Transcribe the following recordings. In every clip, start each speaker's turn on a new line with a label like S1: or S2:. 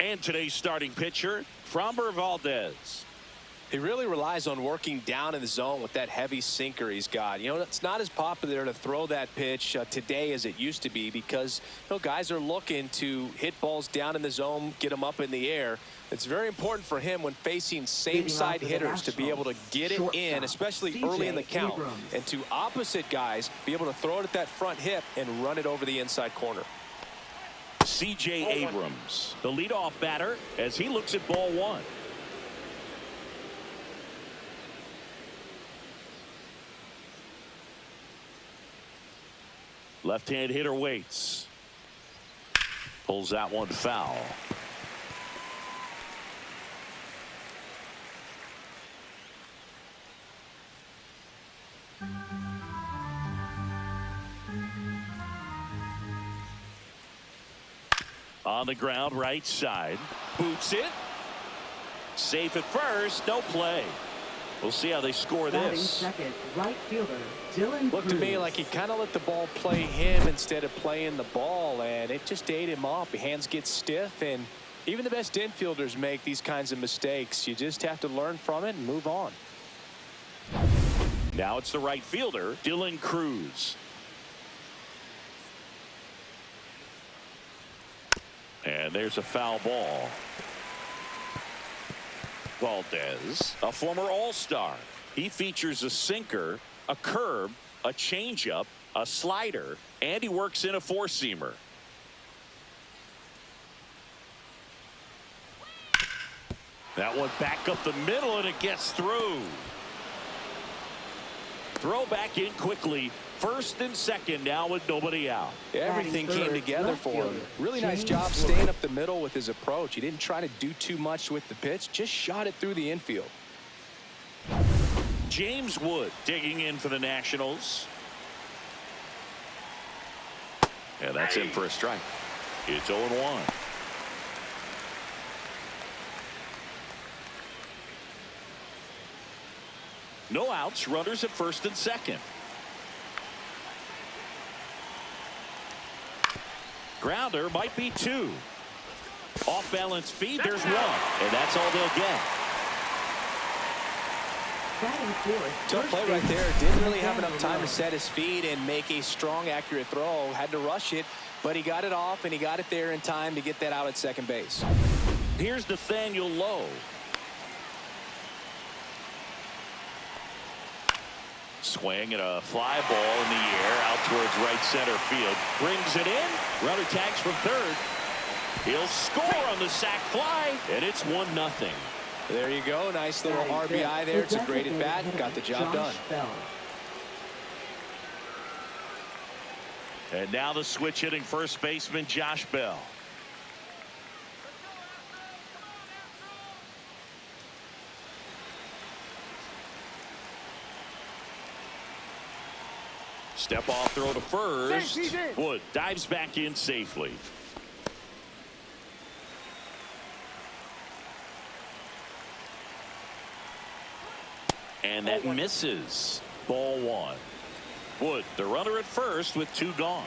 S1: And today's starting pitcher, Framber Valdez.
S2: He really relies on working down in the zone with that heavy sinker he's got. You know, it's not as popular to throw that pitch today as it used to be because, you know, guys are looking to hit balls down in the zone, get them up in the air. It's very important for him when facing same-side hitters to be able to get it in, especially early in the count, and to opposite guys be able to throw it at that front hip and run it over the inside corner.
S1: C.J. Abrams, the leadoff batter, as he looks at ball one. Left-hand hitter waits. Pulls that one foul. On the ground, right side. Boots it. Safe at first. No play. We'll see how they score this.
S3: Second, right fielder, Dylan
S2: Looked to me like he kind of let the ball play him instead of playing the ball, and it just ate him up. His hands get stiff, and even the best infielders make these kinds of mistakes. You just have to learn from it and move on.
S1: Now it's the right fielder, Dylan Cruz. And there's a foul ball. Valdez, a former All-Star. He features a sinker, a curve, a changeup, a slider, and he works in a four-seamer. That one back up the middle, and it gets through. Throw back in quickly. First and second now with nobody out.
S2: Everything came together for him. Really nice job staying up the middle with his approach. He didn't try to do too much with the pitch, just shot it through the infield.
S1: James Wood digging in for the Nationals. And that's in for a strike. It's 0-1. No outs, runners at first and second. Grounder might be two. Off balance feed, there's one. And that's all they'll get.
S2: Tough play right there. Didn't really have enough time to set his feet and make a strong, accurate throw. Had to rush it, but he got it off, and he got it there in time to get that out at second base.
S1: Here's Nathaniel Lowe. Swing and a fly ball in the air out towards right center field. Brings it in. Runner tags from third. He'll score on the sac fly, and it's 1-0.
S2: There you go. Nice little RBI there. It's a great at bat. Got the job done.
S1: And now the switch hitting first baseman Josh Bell. Step off throw to first. Wood dives back in safely. And that misses. Ball one. Wood, the runner at first with two gone.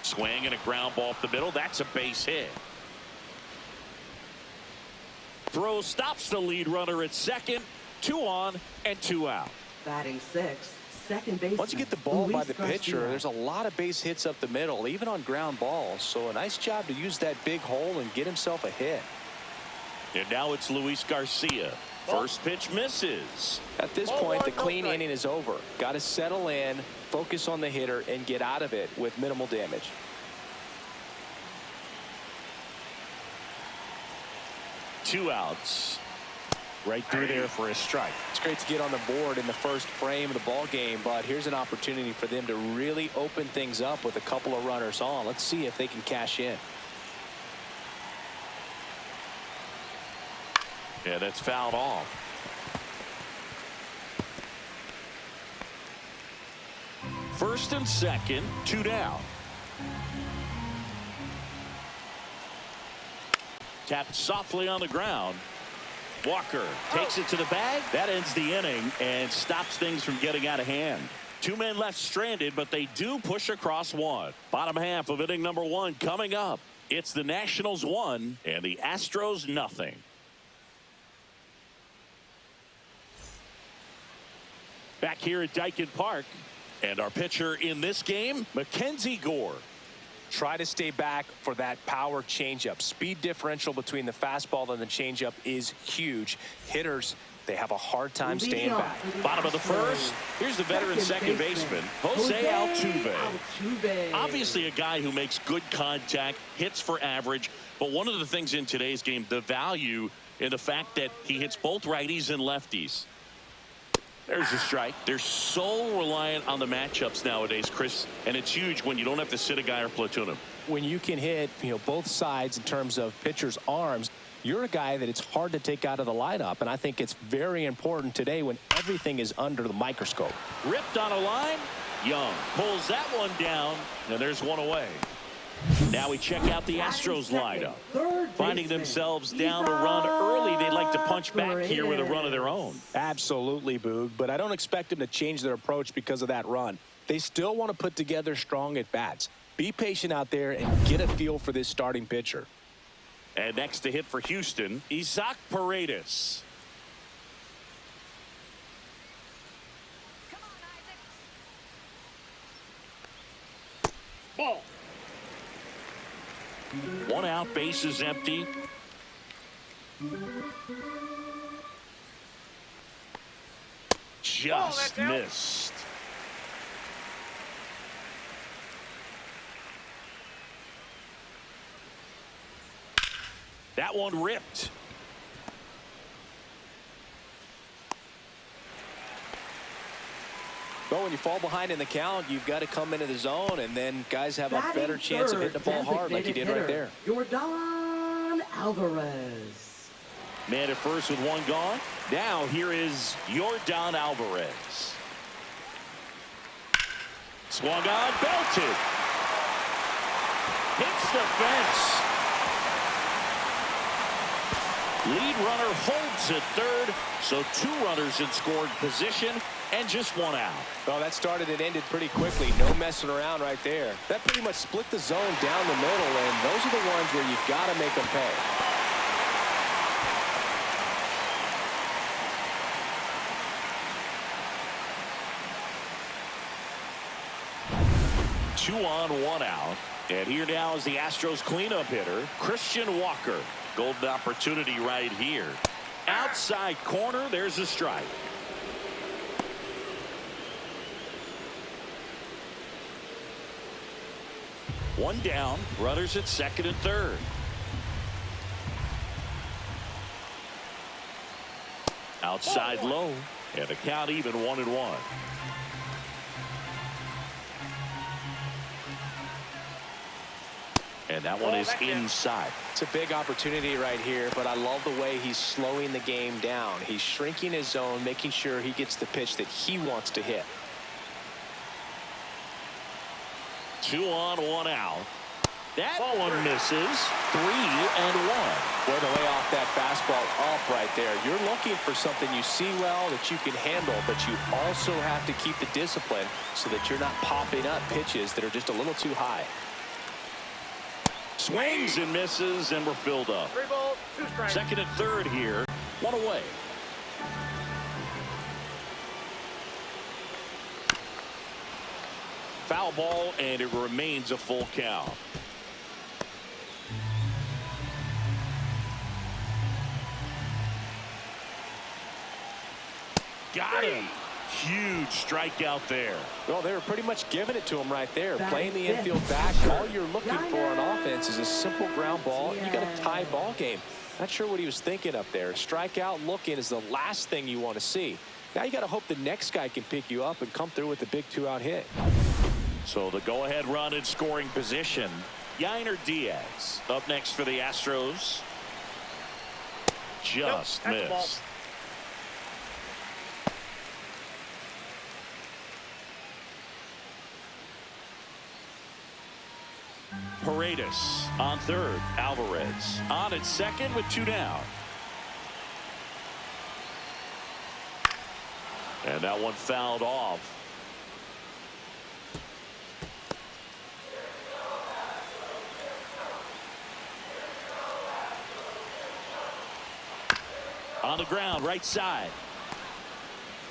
S1: Swing and a ground ball up the middle. That's a base hit. Throw stops the lead runner at second. 2 on and 2 out.
S3: Batting sixth, second base.
S2: Once you get the ball by the pitcher, there's a lot of base hits up the middle, even on ground balls. So a nice job to use that big hole and get himself a hit.
S1: And now it's Luis Garcia. First pitch misses.
S2: At this point, the clean inning is over. Got to settle in, focus on the hitter, and get out of it with minimal damage.
S1: Two outs. Right through there for a strike.
S2: It's great to get on the board in the first frame of the ball game, but here's an opportunity for them to really open things up with a couple of runners on. Let's see if they can cash in.
S1: Yeah, that's fouled off. First and second, 2 down. Tapped softly on the ground. Walker takes it to the bag. That ends the inning and stops things from getting out of hand. Two men left stranded, but they do push across one. Bottom half of inning number 1 coming up. It's the Nationals 1 and the Astros nothing. Back here at Dyken Park, and our pitcher in this game, Mackenzie Gore.
S2: Try to stay back for that power changeup. Speed differential between the fastball and the changeup is huge. Hitters, they have a hard time staying back.
S1: Bottom of the first. Here's the veteran second baseman, Jose Altuve. Obviously a guy who makes good contact, hits for average. But one of the things in today's game, the value in the fact that he hits both righties and lefties. There's a strike. They're so reliant on the matchups nowadays, Chris, and it's huge when you don't have to sit a guy or platoon him.
S2: When you can hit, both sides in terms of pitchers' arms, you're a guy that it's hard to take out of the lineup, and I think it's very important today when everything is under the microscope.
S1: Ripped on a line. Young pulls that one down, and there's one away. Now we check out the Astros lineup. Finding themselves down a run early, they'd like to punch back here with a run of their own.
S2: Absolutely, Boog, but I don't expect them to change their approach because of that run. They still want to put together strong at-bats. Be patient out there and get a feel for this starting pitcher.
S1: And next to hit for Houston, Isaac Paredes. Ball. One out, base is empty. Just missed. That one ripped.
S2: Well, when you fall behind in the count, you've got to come into the zone, and then guys have a better chance of hitting the ball hard like you did right there.
S3: Yordan Alvarez.
S1: Man at first with one gone. Now here is Yordan Alvarez. Swung on, belted. Hits the fence. Lead runner holds at third, so 2 runners in scored position and just 1 out.
S2: Well, that started and ended pretty quickly. No messing around right there. That pretty much split the zone down the middle, and those are the ones where you've got to make them pay.
S1: Two on, 1 out. And here now is the Astros cleanup hitter, Christian Walker. Golden opportunity right here. Outside corner, there's a strike. One down, runners at second and third. Outside low, and the count even 1-1. And that one is inside.
S2: It's a big opportunity right here, but I love the way he's slowing the game down. He's shrinking his zone, making sure he gets the pitch that he wants to hit.
S1: 2 on, 1 out. That one misses. 3-1.
S2: Boy, to lay off that fastball up right there. You're looking for something you see well that you can handle, but you also have to keep the discipline so that you're not popping up pitches that are just a little too high.
S1: Swings and misses, and we're filled up.
S4: 3 balls, 2 strikes.
S1: Second and third here. 1 away. Foul ball, and it remains a full count. Got him. Huge strikeout there.
S2: Well, they were pretty much giving it to him right there. Playing the infield back. All you're looking for on offense is a simple ground ball. You got a tie ball game. Not sure what he was thinking up there. Strikeout looking is the last thing you want to see. Now you got to hope the next guy can pick you up and come through with a big 2-out hit.
S1: So the go-ahead run in scoring position. Yainer Diaz up next for the Astros. Just missed. Paredes on third. Alvarez on at second with 2 down. And that one fouled off. On the ground, right side.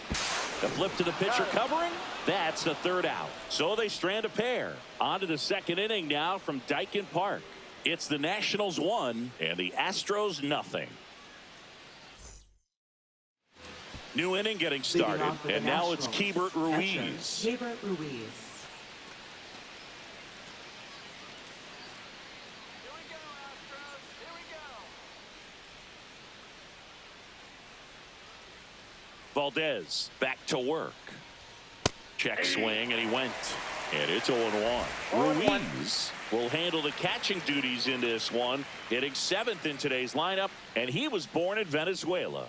S1: The flip to the pitcher covering. That's the third out. So they strand a pair. On to the second inning now from Dyken Park. It's the Nationals 1 and the Astros nothing. New inning getting started, and now it's Keibert Ruiz.
S3: Keibert Ruiz.
S1: Valdez back to work. Check swing, and he went. And it's 0-1. Ruiz will handle the catching duties in this one, hitting 7th in today's lineup, and he was born in Venezuela.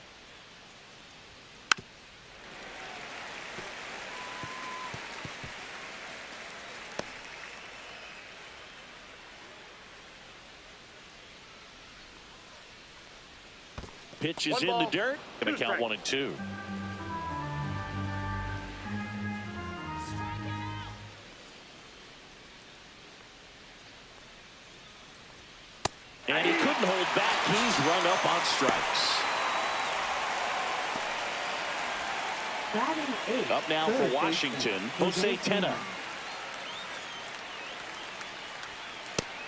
S1: Pitch is in the dirt. Going to count 1-2. And he couldn't hold back. He's run up on strikes.
S3: Batting 8.
S1: Up now for Washington, Jose Tena.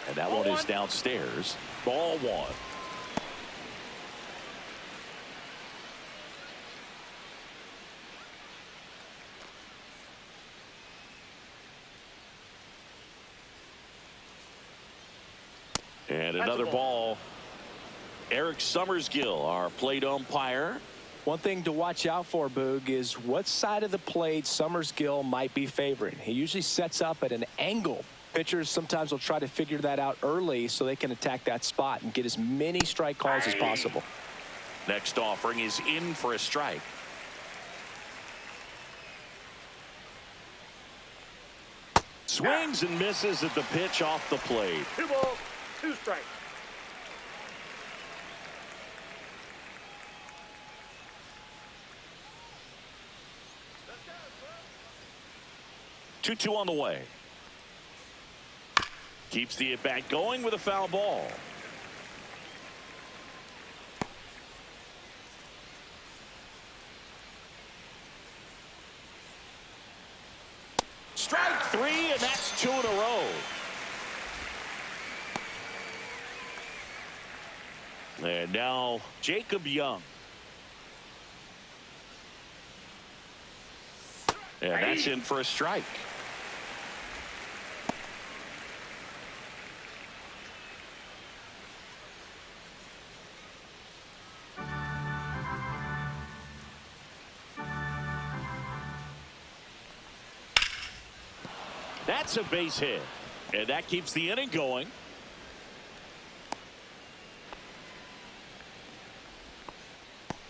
S1: And that one is downstairs. Ball 1. And another ball. Eric Summersgill, our plate umpire.
S2: One thing to watch out for, Boog, is what side of the plate Summersgill might be favoring. He usually sets up at an angle. Pitchers sometimes will try to figure that out early so they can attack that spot and get as many strike calls as possible.
S1: Next offering is in for a strike. Swings and misses at the pitch off the plate.
S4: 2 balls, 2 strikes.
S1: Two on the way. Keeps the at-bat going with a foul ball. Strike 3, and that's 2 in a row. And now Jacob Young. And that's in for a strike. That's a base hit. And that keeps the inning going.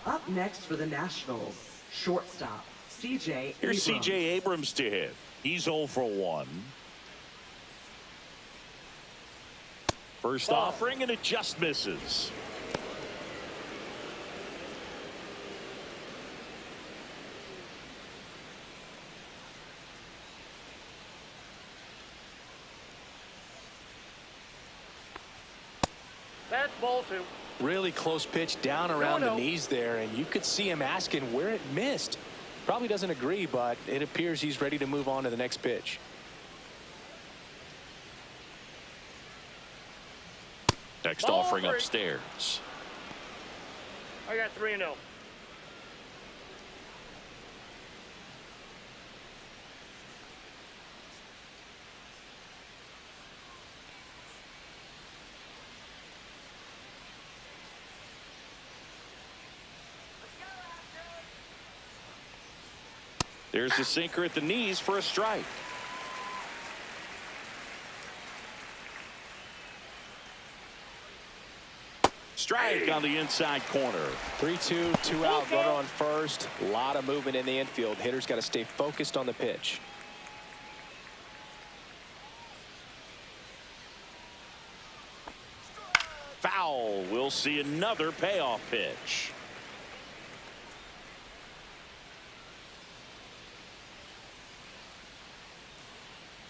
S3: Up next for the Nationals, shortstop, C.J.
S1: Here's
S3: Abrams.
S1: C.J. Abrams to hit. He's 0 for 1. First offering, and it just misses.
S4: That's ball 2.
S2: Really close pitch down around the knees there, and you could see him asking where it missed. Probably doesn't agree, but it appears he's ready to move on to the next pitch.
S1: Next
S4: Ball
S1: offering
S4: 3.
S1: upstairs.
S4: I got 3-0.
S1: There's a sinker at the knees for a strike. Strike on the inside corner.
S2: 3-2, 2 out, runner on first. A lot of movement in the infield. Hitters got to stay focused on the pitch.
S1: Foul. We'll see another payoff pitch.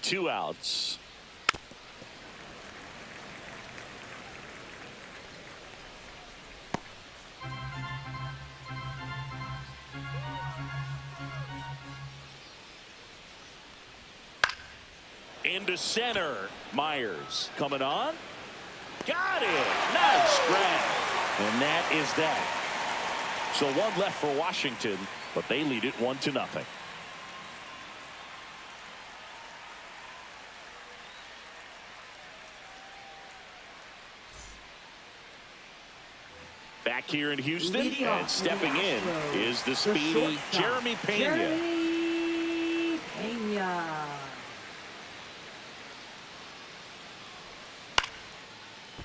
S1: Two outs. Into center. Myers coming on. Got it. Nice grab. And that is that. So one left for Washington, but they lead it 1-0. Back here in Houston,
S3: Leading
S1: and
S3: off
S1: stepping in
S3: Astros,
S1: is the
S3: the
S1: speedy
S3: shortstop,
S1: Jeremy Pena.
S3: Jeremy Pena.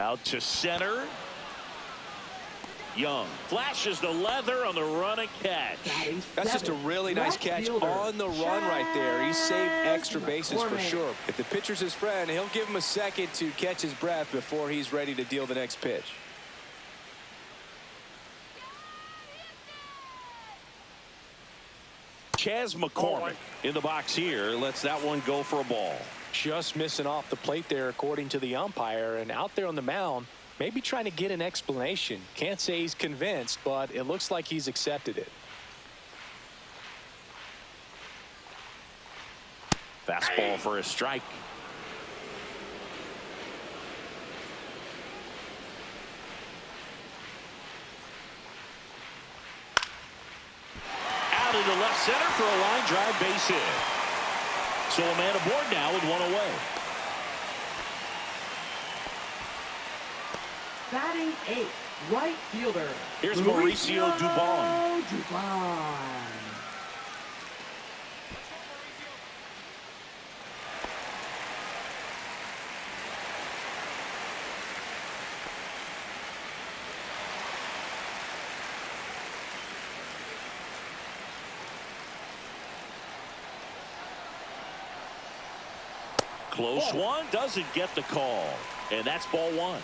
S1: Out to center. Young flashes the leather on the run and catch.
S2: That's just a really nice catch on the run right there. He saved extra bases for sure. If the pitcher's his friend, he'll give him a second to catch his breath before he's ready to deal the next pitch.
S1: Chas McCormick in the box here lets that one go for a ball.
S2: Just missing off the plate there, according to the umpire, and out there on the mound, maybe trying to get an explanation. Can't say he's convinced, but it looks like he's accepted it.
S1: Fastball for a strike. Out into left center for a line drive base hit. So a man aboard now with one away.
S3: Batting 8th, right fielder.
S1: Here's Mauricio Dubon. Close one, doesn't get the call. And that's ball one.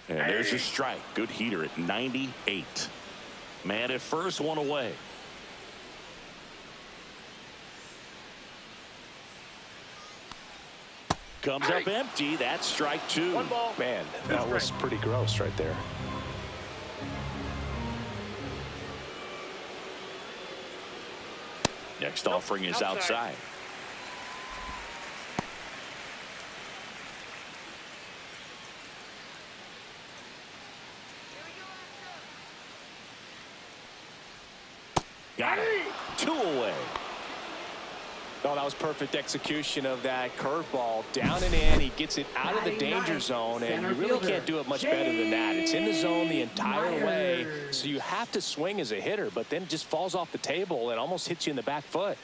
S1: And there's a strike. Good heater at 98. Man at first, one away. Comes up empty. That's strike two.
S4: One ball.
S2: Man, that was pretty gross right there.
S1: Next offering is outside. Got it. Two away.
S2: Oh, that was perfect execution of that curveball. Down and in. He gets it out of the danger zone, and you really can't do it much better than that. It's in the zone the entire way, so you have to swing as a hitter, but then it just falls off the table and almost hits you in the back foot.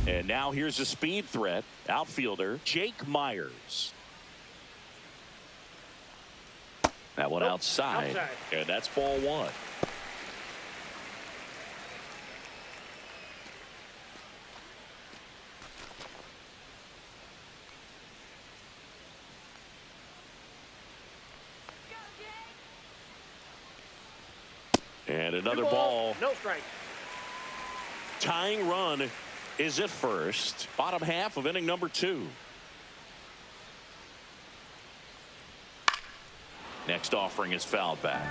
S1: And now here's a speed threat. Outfielder Jake Myers. That one outside. And that's ball one. And another ball.
S4: No strike.
S1: Tying run is at first. Bottom half of inning number 2. Next offering is fouled back.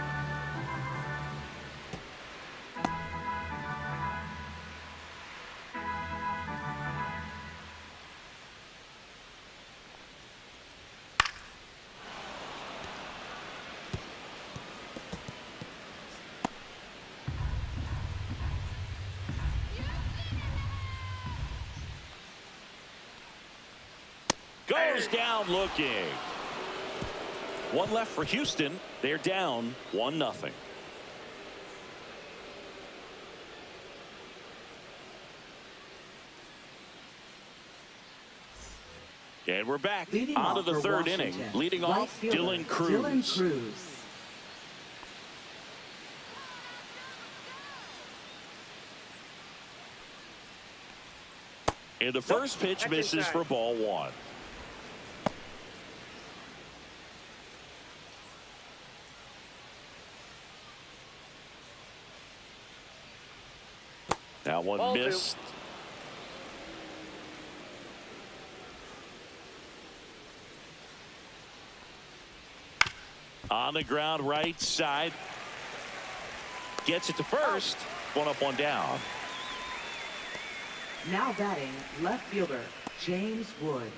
S1: Goes down looking. One left for Houston. They're down 1-0. And we're back on to the third inning. Leading off, Dylan Cruz. And the first pitch misses for ball one. That one
S4: Ball
S1: missed. On the ground right side. Gets it to first. One up, one down.
S3: Now batting, left fielder, James Wood.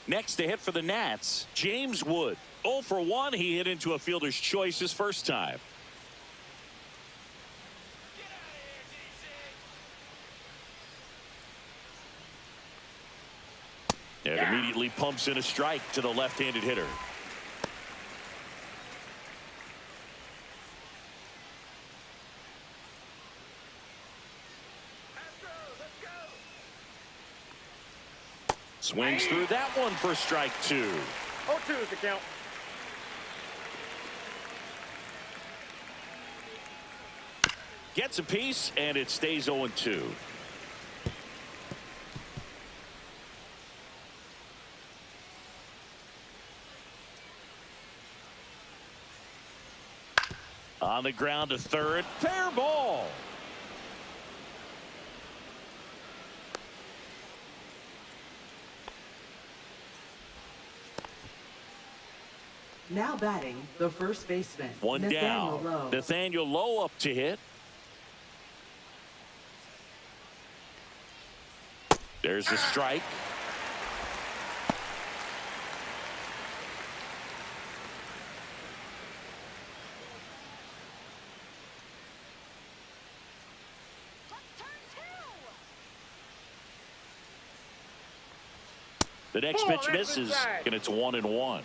S1: Next to hit for the Nats, James Wood. 0 for 1. He hit into a fielder's choice his first time. And immediately pumps in a strike to the left-handed hitter. Swings through that one for strike 2.
S4: 0-2 is the count.
S1: Gets a piece, and it stays 0-2. On the ground to third. Fair ball.
S3: Now batting, the first baseman,
S1: One
S3: Nathaniel
S1: down.
S3: Lowe.
S1: Nathaniel Lowe up to hit. There's the strike. The next
S4: Ball,
S1: pitch
S4: that's
S1: misses,
S4: inside.
S1: and it's 1-1.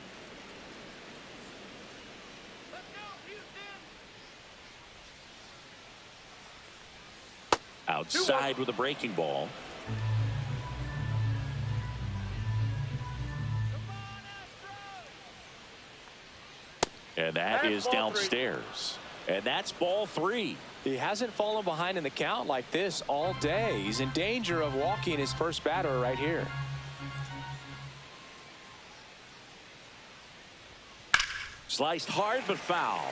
S1: Outside with a breaking ball. And that
S4: That's
S1: is
S4: ball
S1: downstairs. And that's ball 3.
S2: He hasn't fallen behind in the count like this all day. He's in danger of walking his first batter right here.
S1: Sliced hard but foul.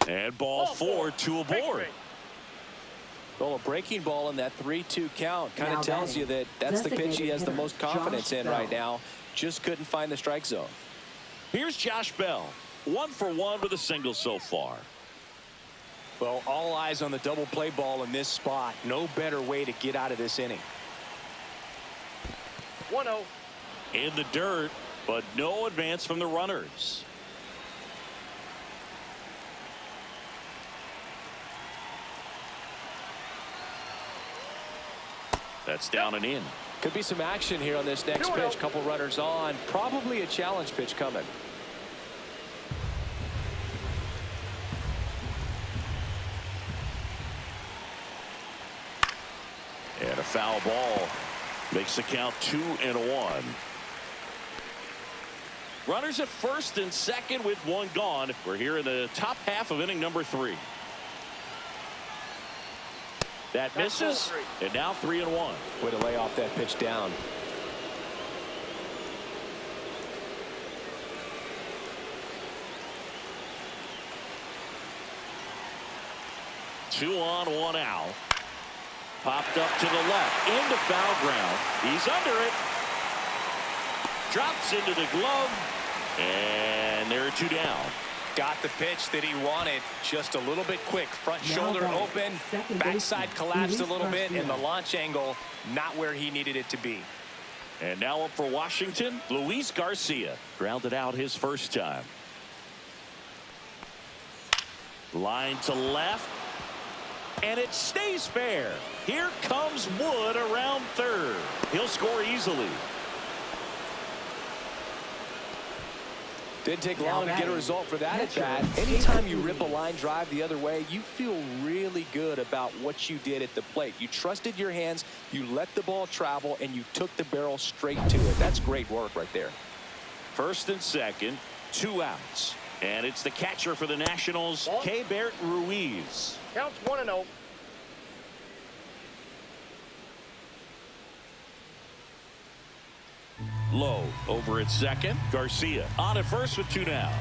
S1: And ball 4, 2 aboard.
S2: Well, a breaking ball in that 3-2 count kind
S3: Now
S2: of tells
S3: batting,
S2: you that that's the pitch he has the
S3: designated
S2: most
S3: hitter,
S2: confidence
S3: Josh
S2: in
S3: Bell.
S2: right now. Just couldn't find the strike zone.
S1: Here's Josh Bell. 1 for 1 with a single so far.
S2: Well, all eyes on the double play ball in this spot. No better way to get out of this inning.
S4: 1-0.
S1: In the dirt, but no advance from the runners. That's down and in.
S2: Could be some action here on this next
S4: 2-0.
S2: pitch. Couple runners on. Probably a challenge pitch coming.
S1: And a foul ball makes the count 2-1. Runners at first and second with one gone. We're here in the top half of inning number 3. That
S4: That's
S1: misses,
S4: ball 3.
S1: and now 3-1.
S2: Way to lay off that pitch down.
S1: Two on, one out. Popped up to the left, into foul ground. He's under it. Drops into the glove, and there are 2 down.
S2: Got the pitch that he wanted, just a little bit quick. Front
S3: Now
S2: shoulder
S3: batting,
S2: open,
S3: second
S2: backside
S3: baseman,
S2: collapsed a
S3: Luis
S2: little bit, and the
S3: Garcia.
S2: launch angle not where he needed it to be.
S1: And now up for Washington, Luis Garcia. Grounded out his first time. Line to left, and it stays fair. Here comes Wood around third. He'll score easily.
S2: Didn't take
S3: Now
S2: long to get a
S3: batting,
S2: result for that at
S3: catcher,
S2: bat.
S3: Jason
S2: Anytime you
S3: Lee.
S2: rip a line drive the other way, you feel really good about what you did at the plate. You trusted your hands, you let the ball travel, and you took the barrel straight to it. That's great work right there.
S1: First and second, 2 outs. And it's the catcher for the Nationals,
S4: Ball.
S1: Keibert Ruiz.
S4: Counts 1-0.
S1: Low over at second. Garcia on at first with 2 down.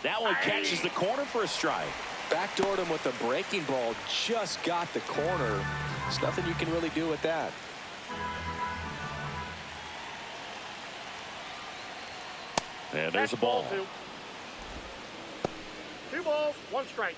S1: That one catches the corner for a strike.
S2: Backdoored him with a breaking ball, just got the corner. There's nothing you can really do with that.
S1: And there's a ball.
S4: Two balls, one strike.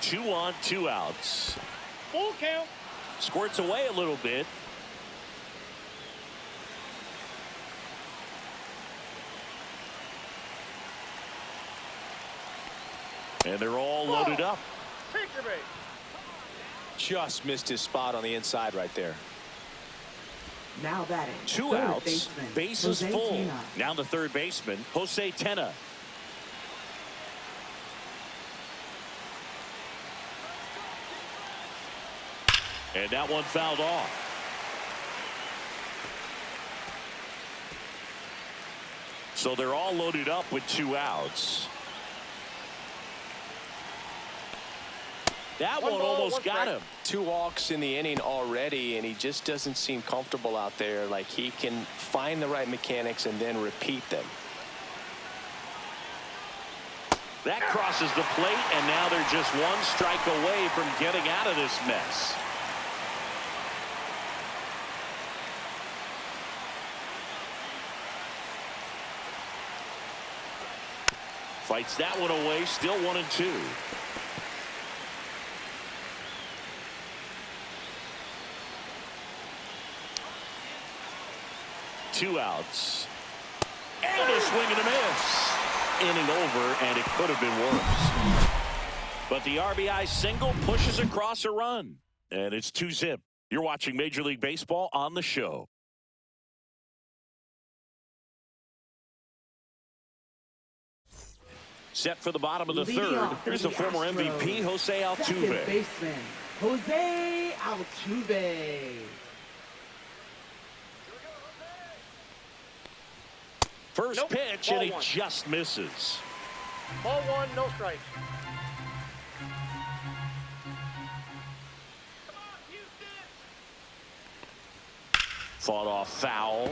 S1: Two on, two outs.
S4: Full count.
S1: Squirts away a little bit. And they're all loaded up.
S4: Take your base.
S2: Just missed his spot on the inside right there.
S3: Now batting.
S1: Two
S3: third
S1: outs.
S3: baseman,
S1: Bases
S3: Jose
S1: full.
S3: Tena.
S1: Now the third baseman, Jose Tena. And that one fouled off. So they're all loaded up with two outs. That one almost got him.
S2: Two walks in the inning already, and he just doesn't seem comfortable out there. Like he can find the right mechanics and then repeat them.
S1: That crosses the plate, and now they're just one strike away from getting out of this mess. Fights that one away, still 1-2. Two outs. And a swing and a miss. Inning over, and it could have been worse. But the RBI single pushes across a run. And it's 2-zip. You're watching Major League Baseball on the show. Set for the bottom of the
S3: Leading
S1: third.
S3: off for
S1: Here's the
S3: the
S1: former
S3: Astros,
S1: MVP, Jose
S3: Second
S1: Altuve.
S3: baseman, Jose Altuve.
S1: First
S4: Nope.
S1: pitch,
S4: Ball
S1: and he
S4: one.
S1: just misses.
S4: Ball one, no strikes.
S1: Fought off foul.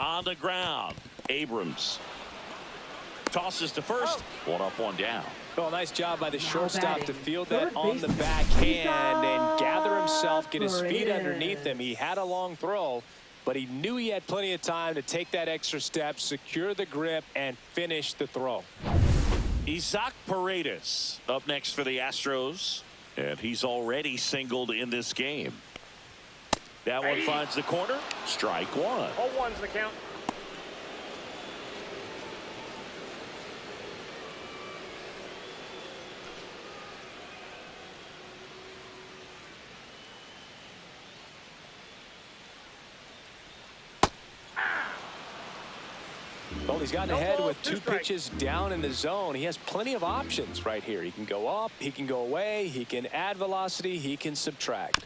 S1: On the ground, Abrams tosses to first. One up, one down.
S2: Well, nice job by the
S3: Now
S2: shortstop to
S3: batting,
S2: field that
S3: third
S2: on the
S3: baseman,
S2: backhand and gather himself, get his feet
S3: Paredes.
S2: underneath him. He had a long throw, but he knew he had plenty of time to take that extra step, secure the grip, and finish the throw.
S1: Isaac Paredes up next for the Astros, and he's already singled in this game. That one finds the corner. Strike one.
S4: All one's the count.
S2: Well, he's gotten
S4: No
S2: ahead
S4: ball,
S2: with
S4: two
S2: two
S4: strikes.
S2: pitches down in the zone. He has plenty of options right here. He can go up, he can go away, he can add velocity, he can subtract.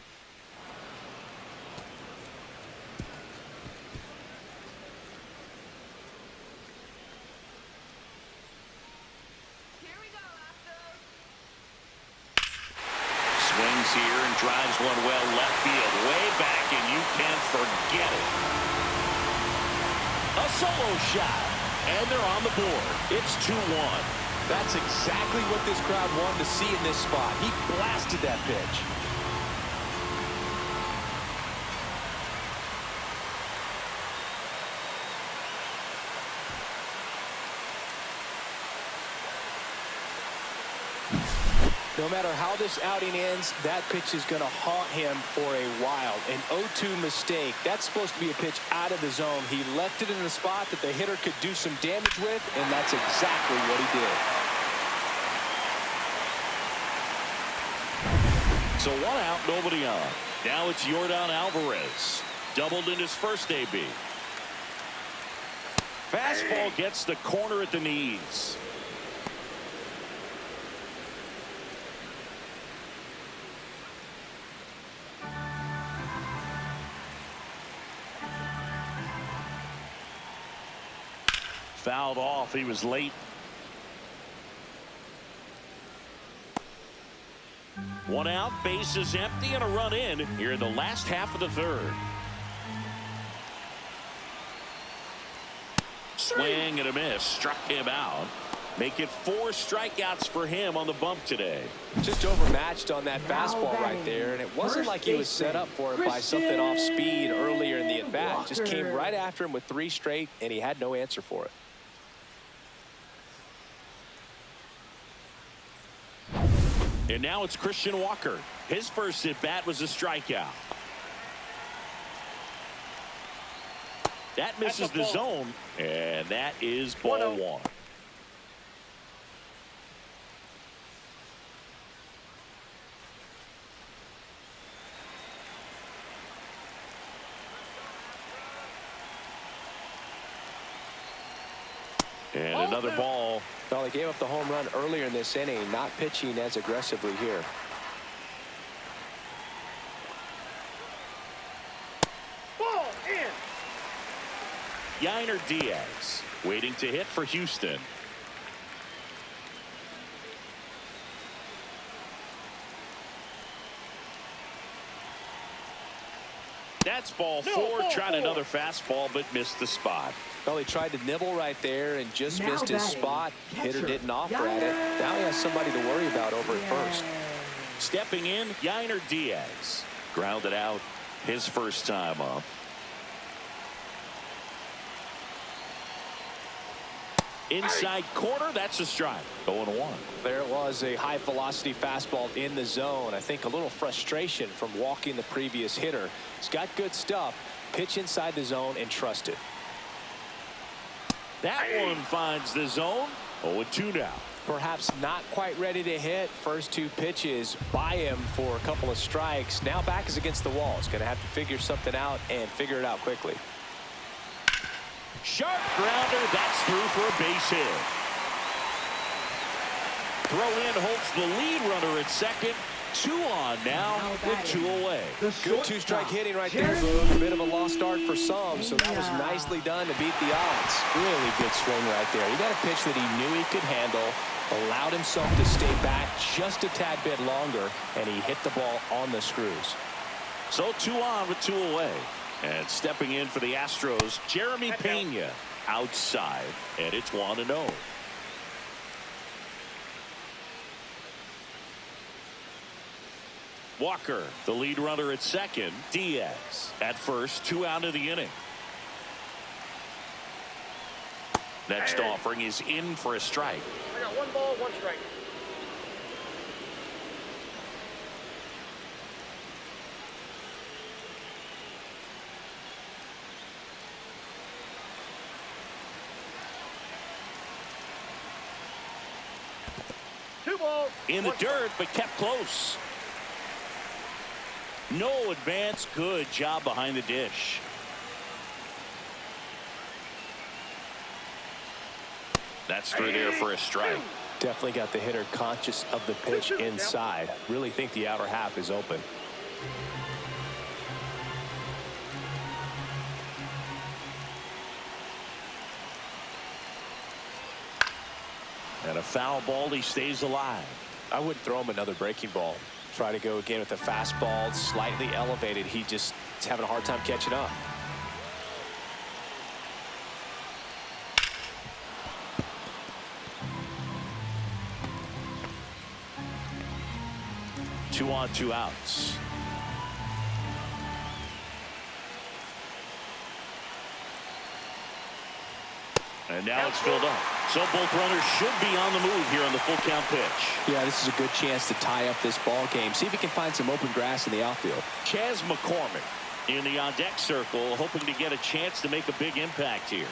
S1: Swings here and drives one well left field, way back, and you can't forget it. A solo shot, and they're on the board. It's 2-1.
S2: That's exactly what this crowd wanted to see in this spot. He blasted that pitch. No matter how this outing ends, that pitch is going to haunt him for a while. An 0-2 mistake. That's supposed to be a pitch out of the zone. He left it in a spot that the hitter could do some damage with, and that's exactly what he did.
S1: So one out, nobody on. Now it's Yordan Alvarez. Doubled in his first AB. Fastball gets the corner at the knees. Fouled off. He was late. One out, bases empty, and a run in here in the last half of the third. Swing and a miss. Struck him out. Make it 4 strikeouts for him on the bump today.
S2: Just overmatched on that fastball right there, and it wasn't like he was set up for it by something off speed earlier in the at-bat. Just came right after him with 3 straight, and he had no answer for it.
S1: And now it's Christian Walker. His first at-bat was a strikeout. That misses the zone, and that is ball 1. And another ball.
S2: Well, he gave up the home run earlier in this inning, not pitching as aggressively here.
S4: Ball in.
S1: Yainer Diaz waiting to hit for Houston. That's ball 4. Tried another fastball, but missed the spot.
S2: Well, he tried to nibble right there and just missed his spot. Hitter didn't offer at it. Now he has somebody to worry about over at first.
S1: Stepping in, Yainer Diaz. Grounded out his first time up. Inside corner, that's a strike. 0-1.
S2: There it was, a high velocity fastball in the zone. I think a little frustration from walking the previous hitter. He's got good stuff. Pitch inside the zone and trust it.
S1: That one finds the zone. 0-2 now.
S2: Perhaps not quite ready to hit. First 2 pitches by him for a couple of strikes. Now back is against the wall. He's going to have to figure something out and figure it out quickly.
S1: Sharp grounder. That's through for a base hit. Throw in holds the lead runner at second. 2 on now with 2 away.
S2: Good 2-strike hitting right there. A bit of a lost start for some, so that was nicely done to beat the odds. Really good swing right there. He got a pitch that he knew he could handle, allowed himself to stay back just a tad bit longer, and he hit the ball on the screws.
S1: So 2 on with 2 away. And stepping in for the Astros, Jeremy Pena outside, and it's 1-0. Walker, the lead runner at second. Diaz at first. 2 out of the inning. Next offering is in for a strike.
S4: I got 1 ball, 1 strike.
S1: In the dirt, but kept close. No advance. Good job behind the dish. That's through there for a strike.
S2: Definitely got the hitter conscious of the pitch inside. Really think the outer half is open.
S1: And a foul ball. He stays alive.
S2: I wouldn't throw him another breaking ball. Try to go again with the fastball slightly elevated. He just is having a hard time catching up.
S1: Two on, 2 outs. And now it's filled up. So both runners should be on the move here on the full count pitch.
S2: Yeah, this is a good chance to tie up this ball game. See if he can find some open grass in the outfield.
S1: Chas McCormick in the on-deck circle, hoping to get a chance to make a big impact here.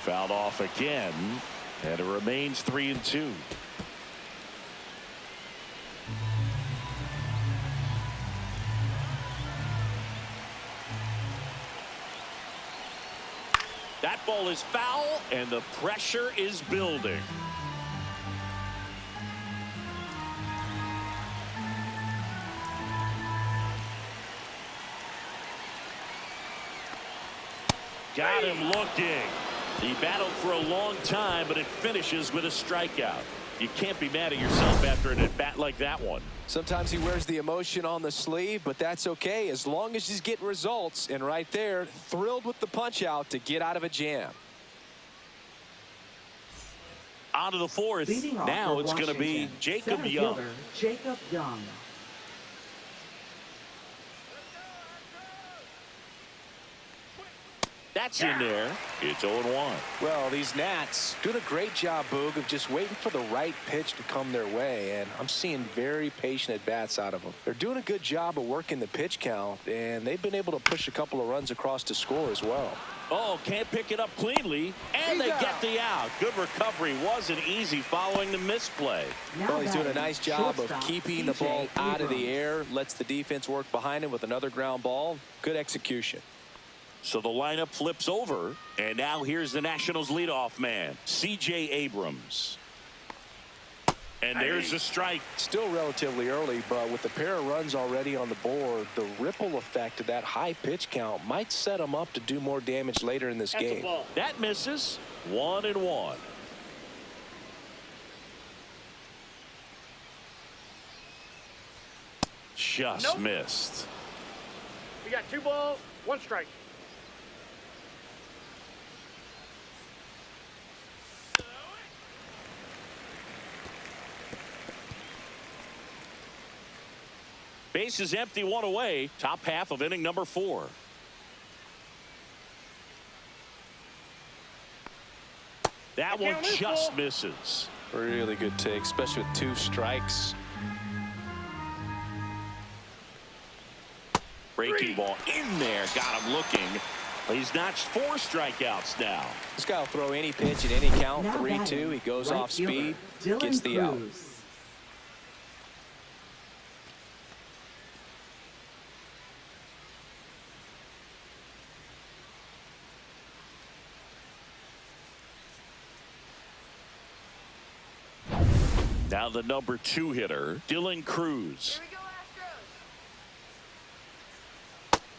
S1: Fouled off again, and it remains 3-2. That ball is foul, and the pressure is building. Got him looking. He battled for a long time, but it finishes with a strikeout. You can't be mad at yourself after an at-bat like that one.
S2: Sometimes he wears the emotion on the sleeve, but that's okay as long as he's getting results. And right there, thrilled with the punch out to get out of a jam.
S1: On to the fourth.
S3: Leading off
S1: Now
S3: for
S1: it's going to be
S3: Washington,
S1: Jacob
S3: center
S1: Young.
S3: fielder, Jacob Young.
S1: That's in there. It's 0-1.
S2: Well, these Nats doing a great job, Boog, of just waiting for the right pitch to come their way, and I'm seeing very patient at-bats out of them. They're doing a good job of working the pitch count, and they've been able to push a couple of runs across to score as well.
S1: Oh, can't pick it up cleanly, and they get the out. Good recovery. Wasn't easy following the misplay.
S2: Well, he's doing a nice job of keeping the ball out of the air, lets the defense work behind him with another ground ball. Good execution.
S1: So the lineup flips over, and now here's the Nationals leadoff man, C.J. Abrams. And there's a strike.
S2: Still relatively early, but with the pair of runs already on the board, the ripple effect of that high pitch count might set him up to do more damage later in this game.
S1: That misses. 1-1. Just missed.
S4: We got 2 balls, 1 strike.
S1: Base is empty, 1 away. Top half of inning number 4. That one just misses.
S2: Really good take, especially with 2 strikes.
S1: Breaking ball in there. Got him looking. He's notched 4 strikeouts now.
S2: This guy will throw any pitch at any count.
S3: Now
S2: 3-2. He goes
S3: right
S2: off speed,
S3: fielder,
S2: gets the out.
S3: Cruz.
S1: Now the number 2 hitter, Dylan Cruz.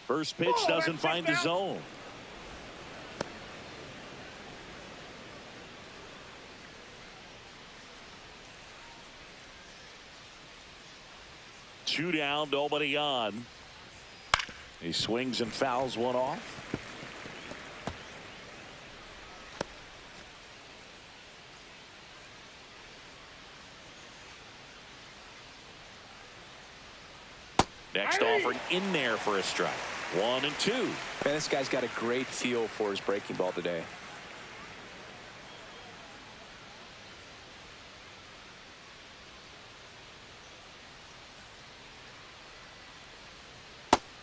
S1: First pitch doesn't find the zone. Two down, nobody on. He swings and fouls one off. Next offering in there for a strike. 1-2.
S2: Man, this guy's got a great feel for his breaking ball today.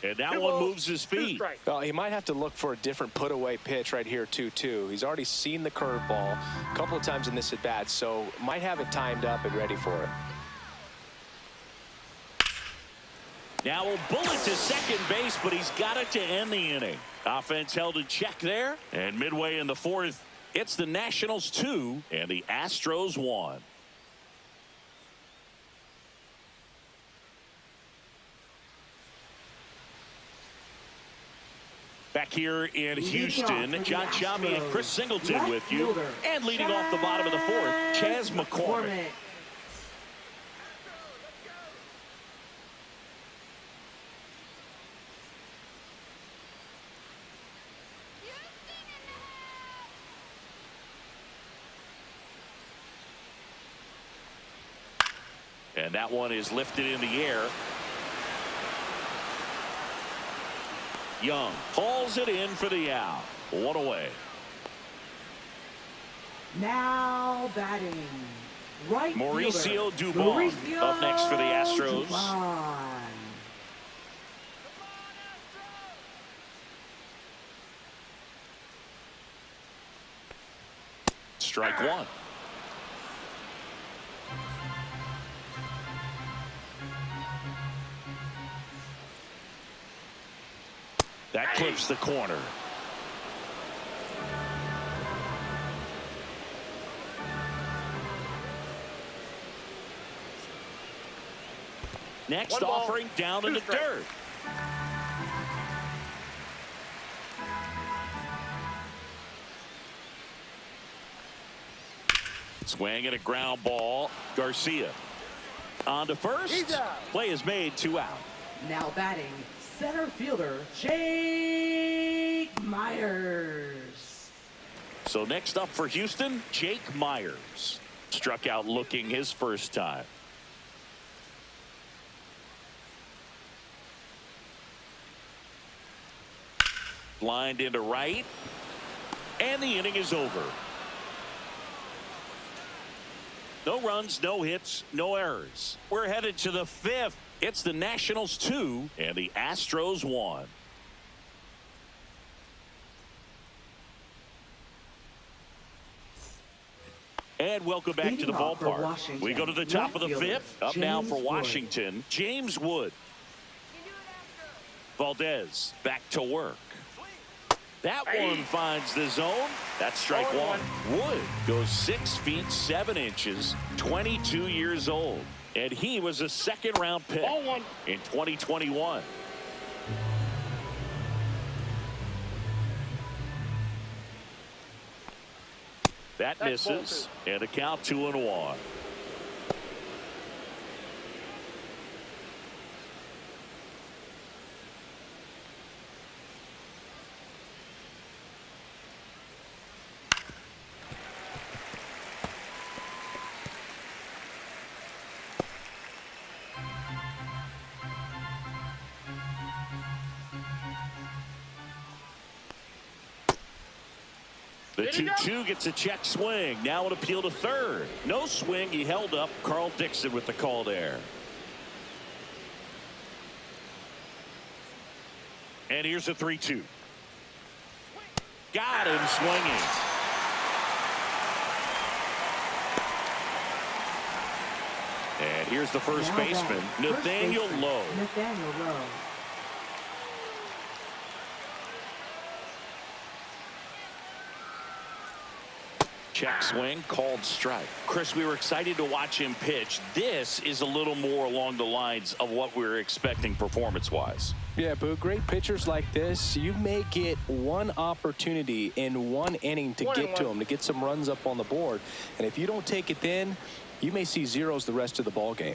S1: And that one moves his feet.
S2: Well, he might have to look for a different put-away pitch right here, 2-2. He's already seen the curveball a couple of times in this at-bat, so might have it timed up and ready for it.
S1: Now a bullet to second base, but he's got it to end the inning. Offense held in check there, and midway in the 4th, it's the Nationals 2 and the Astros 1. Back here in Houston, John Chami and Chris Singleton with you. And leading off the bottom of the 4th, Chas McCormick. And that one is lifted in the air. Young hauls it in for the out. 1 away.
S3: Now batting. Right
S1: Mauricio
S3: fielder,
S1: Dubon up next for the Astros.
S3: Dubon.
S1: Strike 1. That clips the corner. Next
S4: One ball,
S1: offering down in the
S4: strikes.
S1: dirt. Swing and a ground ball. Garcia on to first.
S4: He's out.
S1: Play is made, 2 out.
S3: Now batting, center fielder Jake Myers.
S1: So next up for Houston, Jake Myers. Struck out looking his first time. Lined into right. And the inning is over. No runs, no hits, no errors. We're headed to the 5th. It's the Nationals 2 and the Astros 1. And welcome back to the
S3: Leading off for
S1: ballpark.
S3: Washington,
S1: We go to the top of the
S3: left fielder,
S1: 5th. Up now for
S3: James
S1: Washington, James Wood. Valdez back to work. That one finds the zone. That's strike 1. Wood goes 6 feet 7 inches, 22 years old. And he was a 2nd-round pick
S4: Ball 1.
S1: in 2021. That
S4: That's ball
S1: misses, and a count 2-1. The 2-2 gets a check swing. Now an appeal to third. No swing. He held up. Carl Dixon with the call there. And here's a 3-2. Got him swinging. And here's the first
S3: Now
S1: baseman,
S3: batting, first
S1: Nathaniel
S3: baseman,
S1: Lowe.
S3: Nathaniel Lowe.
S1: Check swing, called strike. Chris, we were excited to watch him pitch. This is a little more along the lines of what we were expecting performance-wise.
S2: Yeah, but great pitchers like this, you may get one opportunity in one inning to get to them, to get some runs up on the board. And if you don't take it then, you may see zeros the rest of the ball game.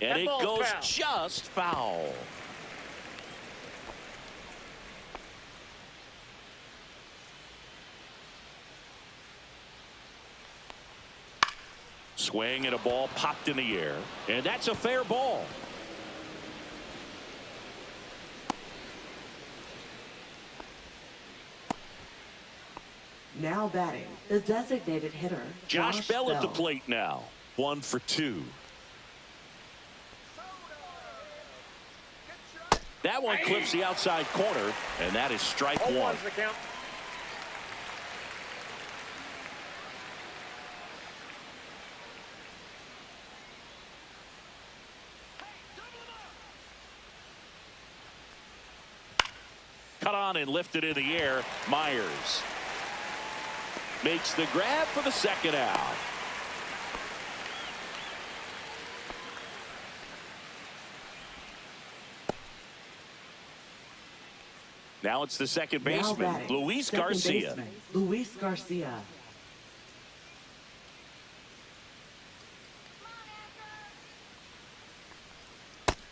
S1: And
S4: That
S1: it
S4: ball's
S1: goes
S4: foul.
S1: just foul. Swing and a ball popped in the air. And that's a fair ball.
S3: Now batting, the designated hitter
S1: Josh Bell at the plate now. 1 for 2. That one clips the outside corner, and that is strike 1.
S4: 0-1's the count.
S1: Cut on and lifted in the air. Myers makes the grab for the 2nd out. Now it's the 2nd
S3: Now
S1: baseman,
S3: batting,
S1: Luis
S3: second
S1: Garcia.
S3: baseman, Luis Garcia.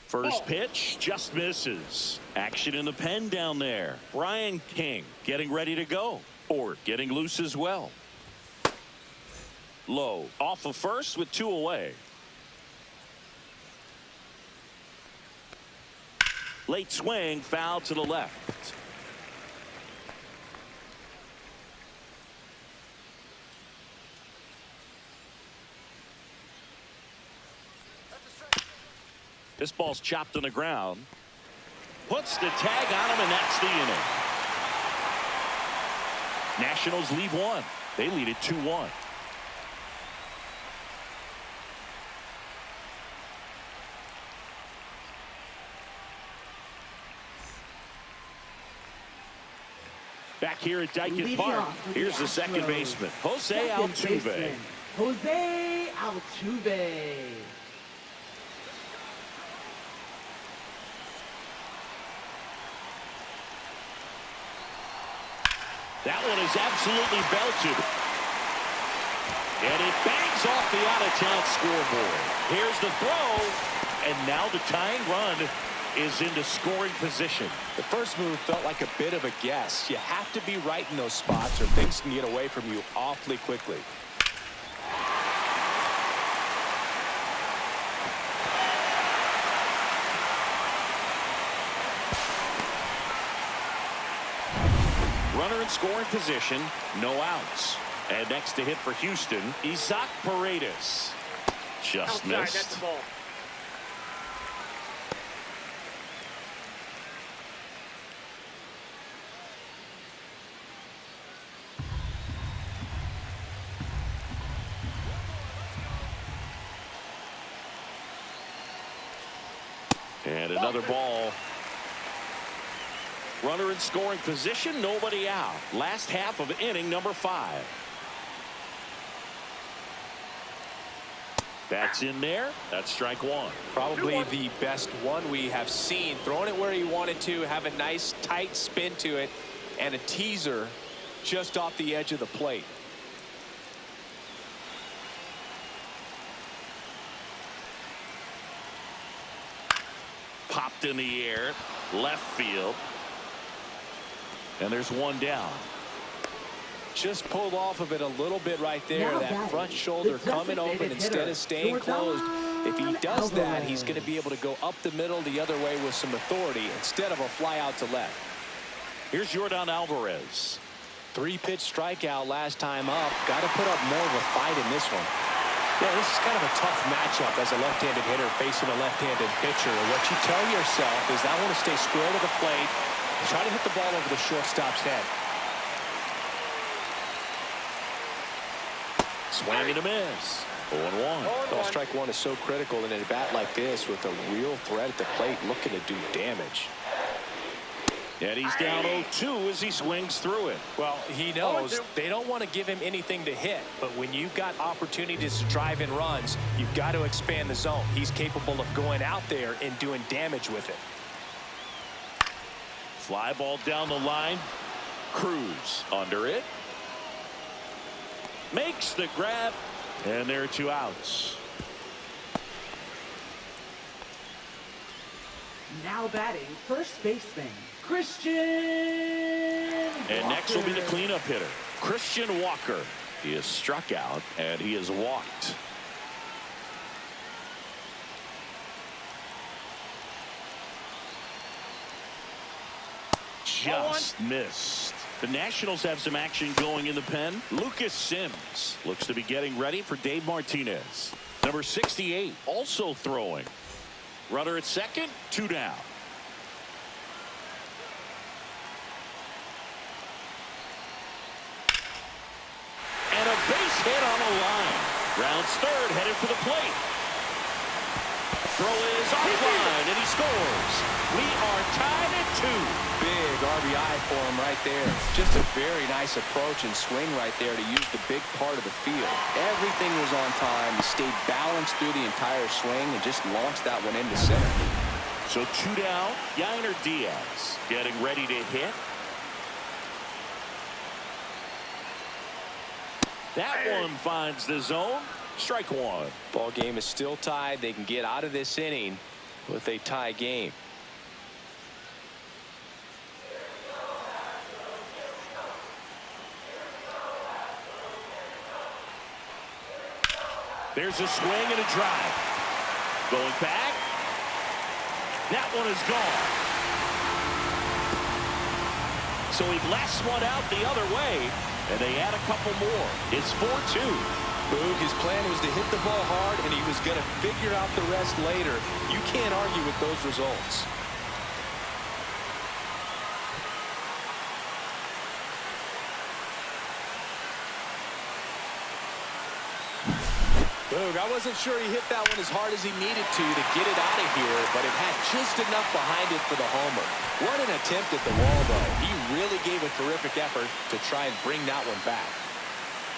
S1: First pitch just misses. Action in the pen down there. Brian King getting ready to go, or getting loose as well. Low off of first with 2 away. Late swing, foul to the left. This ball's chopped on the ground. Puts the tag on him, and that's the inning. Nationals lead 1. They lead it 2-1. Back here at Dyken
S3: Leading
S1: Park,
S3: off for the
S1: here's the 2nd
S3: Astros,
S1: baseman, Jose
S3: second
S1: Altuve.
S3: baseman, Jose Altuve.
S1: That one is absolutely belted. And it bangs off the out-of-town scoreboard. Here's the throw. And now the tying run is into scoring position.
S2: The first move felt like a bit of a guess. You have to be right in those spots or things can get away from you awfully quickly.
S1: Runner in scoring position, no outs. And next to hit for Houston, Isaac Paredes. Just
S4: Outside,
S1: missed.
S4: that's the ball.
S1: And another ball. Runner in scoring position, nobody out. Last half of inning number 5. That's in there. That's strike 1.
S2: Probably the best one we have seen. Throwing it where he wanted to, have a nice tight spin to it, and a teaser just off the edge of the plate.
S1: Popped in the air, left field. And there's one down.
S2: Just pulled off of it a little bit right there.
S3: Now
S2: that
S3: batting,
S2: front shoulder
S3: the
S2: coming open
S3: designated
S2: instead
S3: hitter,
S2: of staying closed. If he does that, he's going to be able to go up the middle the other way with some authority instead of a fly out to left.
S1: Here's Yordan Alvarez.
S2: 3-pitch strikeout last time up. Got to put up more of a fight in this one. Yeah, this is kind of a tough matchup as a left-handed hitter facing a left-handed pitcher. What you tell yourself is I want to stay square to the plate, try to hit the ball over the shortstop's head.
S1: Swing and a miss. 0-1.
S2: Well, strike one is so critical in a bat like this with a real threat at the plate looking to do damage.
S1: And he's down 0-2 as he swings through it.
S2: Well, he knows they don't want to give him anything to hit, but when you've got opportunities to drive in runs, you've got to expand the zone. He's capable of going out there and doing damage with it.
S1: Fly ball down the line. Cruz under it. Makes the grab. And there are 2 outs.
S3: Now batting, first baseman, Christian
S1: And next will be the
S3: Walker.
S1: cleanup hitter, Christian Walker. He is struck out and he is walked. Just missed. The Nationals have some action going in the pen. Lucas Sims looks to be getting ready for Dave Martinez. Number 68 also throwing. Runner at second, 2 down. And a base hit on a line. Rounds third, headed for the plate. Throw is offline, and he scores. We are tied at 2.
S2: Big RBI for him right there. Just a very nice approach and swing right there to use the big part of the field. Everything was on time. He stayed balanced through the entire swing and just launched that one into center.
S1: So 2 down. Yainer Diaz getting ready to hit. That one finds the zone. Strike 1.
S2: Ball game is still tied. They can get out of this inning with a tie game.
S1: There's a swing and a drive. Going back. That one is gone. So he blasts one out the other way, and they add a couple more. It's 4-2.
S2: Boog, his plan was to hit the ball hard, and he was going to figure out the rest later. You can't argue with those results. Boog, I wasn't sure he hit that one as hard as he needed to get it out of here, but it had just enough behind it for the homer. What an attempt at the wall, though. He really gave a terrific effort to try and bring that one back.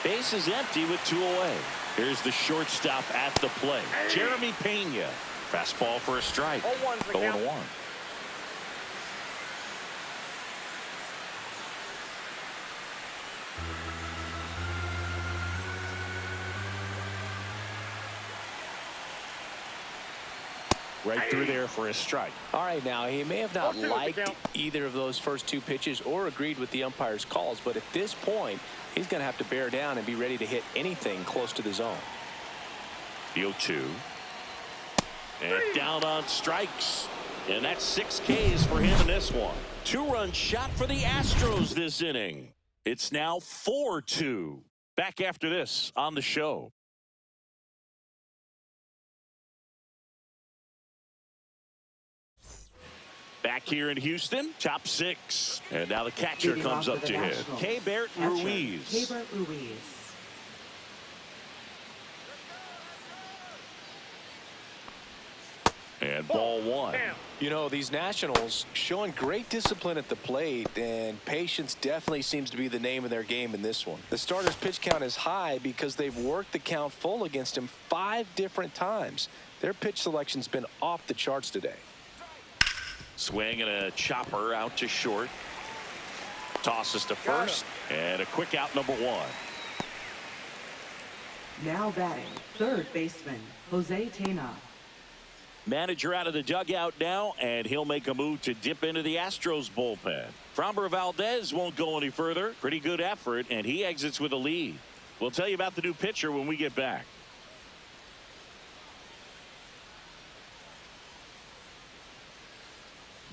S1: Base is empty with 2 away. Here's the shortstop at the plate. Jeremy Pena. Fastball for a strike.
S4: 0-1's the count.
S1: 0-1. Right through there for a strike.
S2: All right, now he may have not
S4: 0-2 is the
S2: liked
S4: count.
S2: either of those first two pitches or agreed with the umpire's calls, but at this point he's going to have to bear down and be ready to hit anything close to the zone.
S1: The 0-2. And down on strikes. And that's 6 Ks for him in this one. 2-run shot for the Astros this inning. It's now 4-2. Back after this on the show. Back here in Houston, top 6. And now the catcher
S3: Leading
S1: comes
S3: off
S1: up
S3: for
S1: to
S3: the
S1: hit.
S3: Nationals.
S1: Keibert
S3: Catcher,
S1: Ruiz.
S3: Keibert Ruiz.
S1: And ball 1.
S4: Damn.
S2: You know, these Nationals showing great discipline at the plate, and patience definitely seems to be the name of their game in this one. The starter's pitch count is high because they've worked the count full against him 5 different times. Their pitch selection's been off the charts today.
S1: Swing and a chopper out to short. Tosses to first. And a quick out, number 1.
S3: Now batting, third baseman, Jose Tena.
S1: Manager out of the dugout now, and he'll make a move to dip into the Astros bullpen. Framber Valdez won't go any further. Pretty good effort, and he exits with a lead. We'll tell you about the new pitcher when we get back.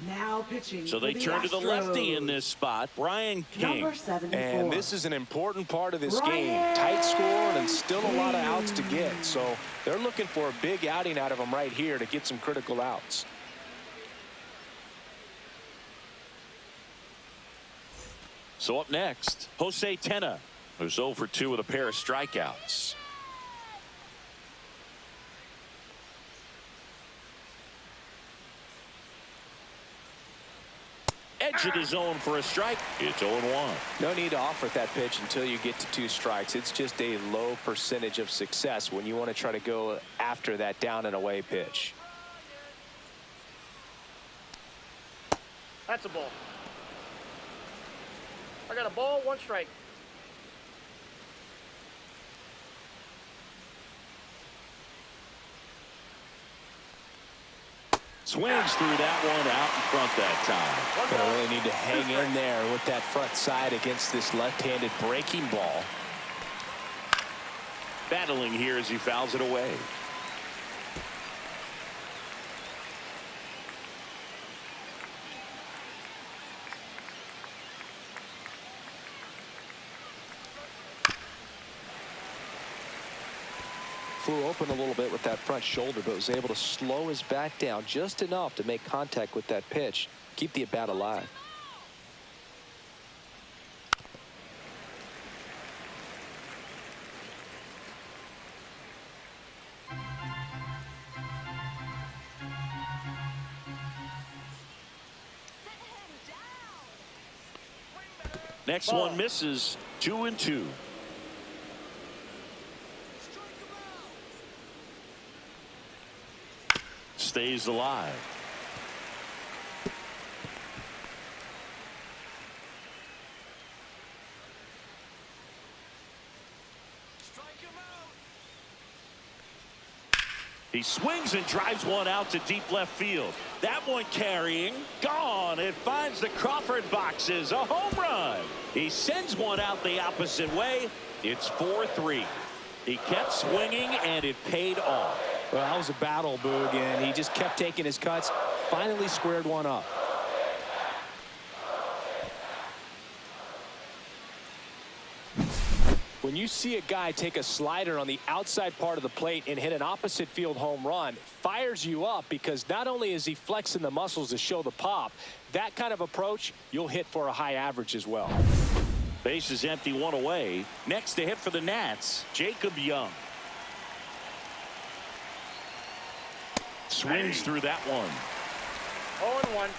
S3: Now pitching.
S1: So they
S3: for
S1: turn to the
S3: Astros.
S1: lefty in this spot, Brian King.
S3: Number 74.
S2: And this is an important part of this
S3: Brian
S2: game. Tight score and still a lot of outs to get. So they're looking for a big outing out of him right here to get some critical outs.
S1: So up next, Jose Tena, who's 0 for 2 with a pair of strikeouts. Edge of the zone for a strike. It's 0-1.
S2: No need to offer that pitch until you get to 2 strikes. It's just a low percentage of success when you want to try to go after that down and away pitch.
S4: That's a ball. I got a ball, 1 strike.
S1: Swings through that one out in front that time.
S2: Gonna really need to hang in there with that front side against this left-handed breaking ball.
S1: Battling here as he fouls it away.
S2: Flew open a little bit with that front shoulder, but was able to slow his back down just enough to make contact with that pitch. Keep the at-bat alive.
S1: Next one misses. 2-2. Stays alive. He swings and drives one out to deep left field. That one carrying, gone. It finds the Crawford boxes. A home run. He sends one out the opposite way. It's 4-3. He kept swinging, and it paid off.
S2: Well, that was a battle, Boog, and he just kept taking his cuts. Finally squared one up. When you see a guy take a slider on the outside part of the plate and hit an opposite field home run, fires you up because not only is he flexing the muscles to show the pop, that kind of approach, you'll hit for a high average as well.
S1: Base is empty, 1 away. Next to hit for the Nats, Jacob Young. Swings through that one.
S4: 0-1.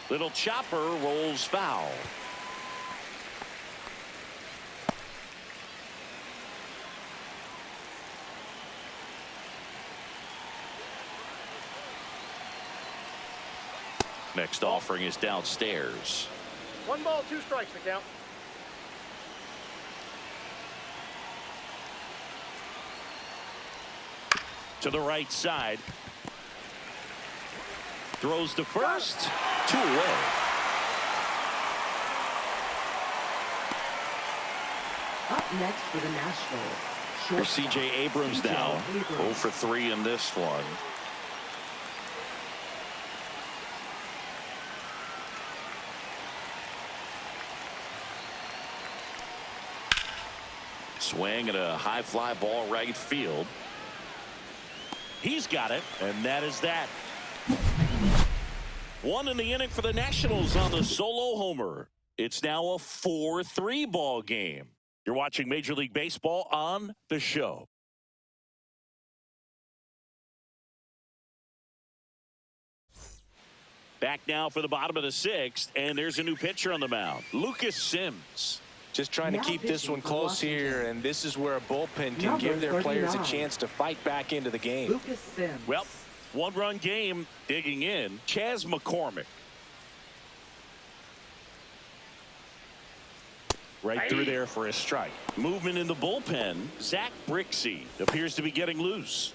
S1: Little chopper rolls foul. Next offering is downstairs.
S4: 1 ball, 2 strikes to count.
S1: To the right side. Throws to first. 2 away.
S3: Up next for the Nationals.
S1: For C.J. Abrams now. 0 for 3 in this one. Swing and a high fly ball right field. He's got it, and that is that. 1 in the inning for the Nationals on the solo homer. It's now a 4-3 ball game. You're watching Major League Baseball on The Show. Back now for the bottom of the 6th, and there's a new pitcher on the mound, Lucas Sims.
S2: Just trying to keep this one close here, and this is where a bullpen can give their players a chance to fight back into the game.
S3: Lucas Sims.
S1: Well, 1-run game. Digging in, Chas McCormick. Right through there for a strike. Movement in the bullpen. Zach Brixey appears to be getting loose.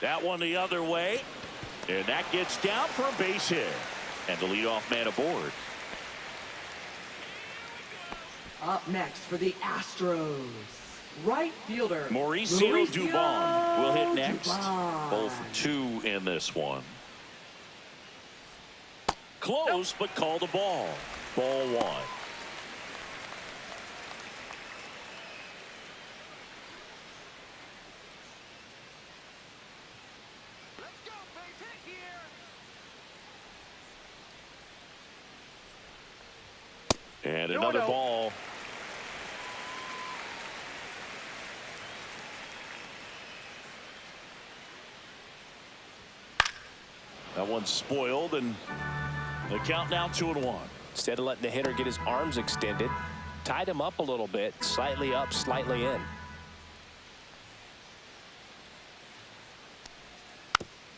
S1: That one the other way, and that gets down for a base hit. And the leadoff man aboard.
S3: Up next for the Astros, right fielder
S1: Mauricio Dubon will hit next.
S3: Dubon.
S1: 0 for 2 in this one. Close, but called a ball. Ball 1. And another ball. That one's spoiled, and the count now 2-1.
S2: Instead of letting the hitter get his arms extended, tied him up a little bit, slightly up, slightly in.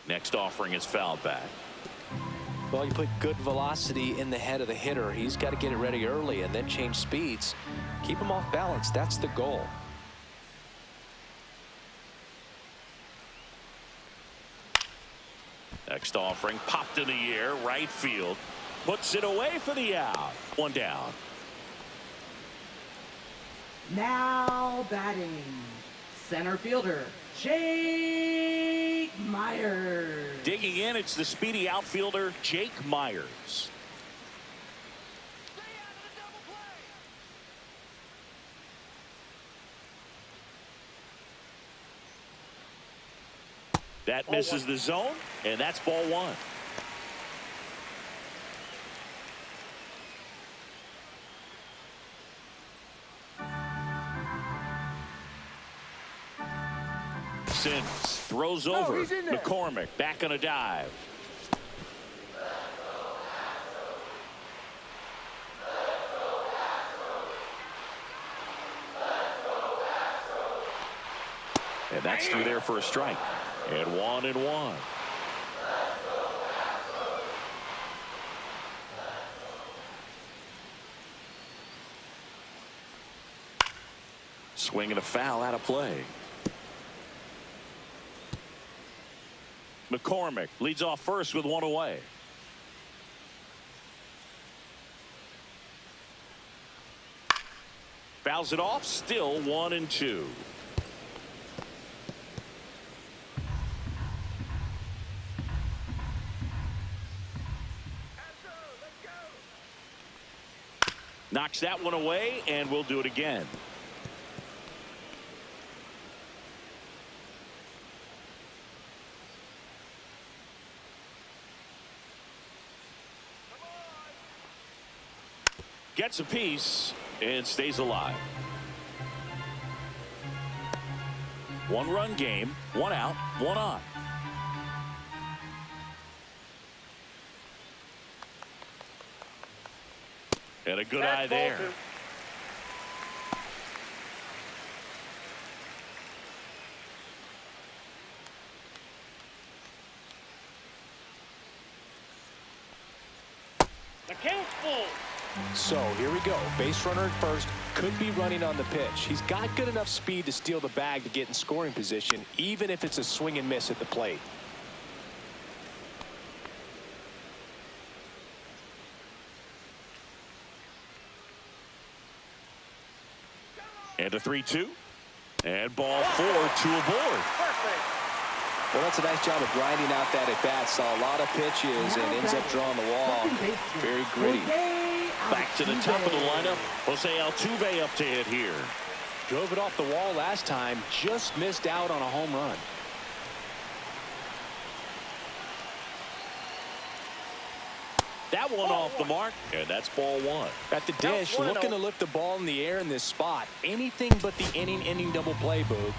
S1: Next offering is fouled back.
S2: Well, you put good velocity in the head of the hitter. He's got to get it ready early and then change speeds. Keep him off balance. That's the goal.
S1: Next offering popped in the air, right field. Puts it away for the out. 1 down.
S3: Now batting, center fielder Jake Myers.
S1: Digging in, it's the speedy outfielder Jake Myers. That misses the zone, and that's ball 1. Sims throws over.
S4: he's in there.
S1: McCormick back on a dive. And that's through there for a strike. And 1-1. Swing and a foul out of play. McCormick leads off first with 1 away. Fouls it off, still 1-2. Knocks that one away, and we'll do it again. Gets a piece and stays alive. 1-run game, 1 out, 1 on. And a good eye there.
S4: The count's full.
S2: So here we go. Base runner at first, could be running on the pitch. He's got good enough speed to steal the bag to get in scoring position, even if it's a swing and miss at the plate.
S1: And a 3-2. And ball 4, 2 aboard.
S4: Perfect.
S2: Well, that's a nice job of grinding out that at bat. Saw a lot of pitches and ends up drawing the wall. Very gritty.
S1: Back to the top of the lineup. Jose Altuve up to hit here.
S2: Drove it off the wall last time. Just missed out on a home run.
S1: That one off the mark. And that's ball 1.
S2: At the dish, looking to lift the ball in the air in this spot. Anything but the inning double play, Boog.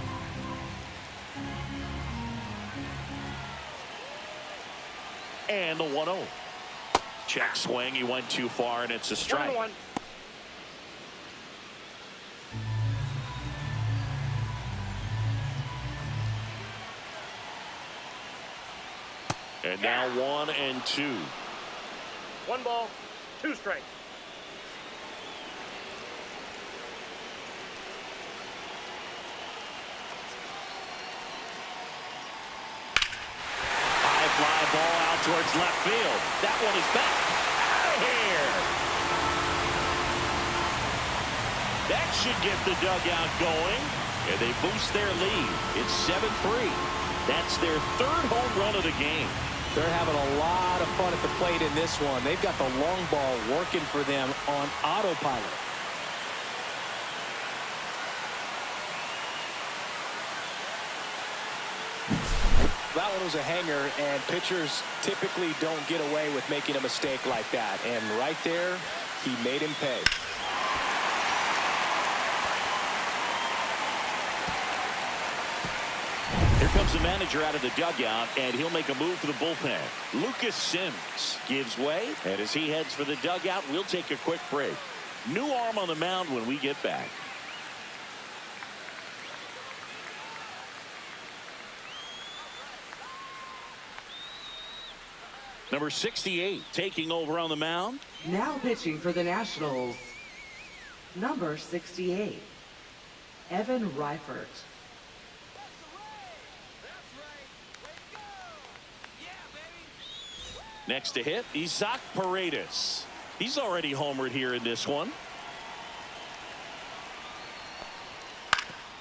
S1: And the 1-0. Check swing. He went too far, and it's a strike.
S4: 1-1.
S1: And now 1-2.
S4: 1 ball, 2 strikes.
S1: High fly ball out towards left field. That one is back. Out of here. That should get the dugout going. And they boost their lead. It's 7-3. That's their 3rd home run of the game.
S2: They're having a lot of fun at the plate in this one. They've got the long ball working for them on autopilot. That one was a hanger, and pitchers typically don't get away with making a mistake like that. And right there, he made him pay.
S1: Here comes the manager out of the dugout, and he'll make a move for the bullpen. Lucas Sims gives way, and as he heads for the dugout, we'll take a quick break. New arm on the mound when we get back. Number 68 taking over on the mound.
S3: Now pitching for the Nationals, number 68, Evan Reifert.
S1: Next to hit, Isaac Paredes. He's already homered here in this one.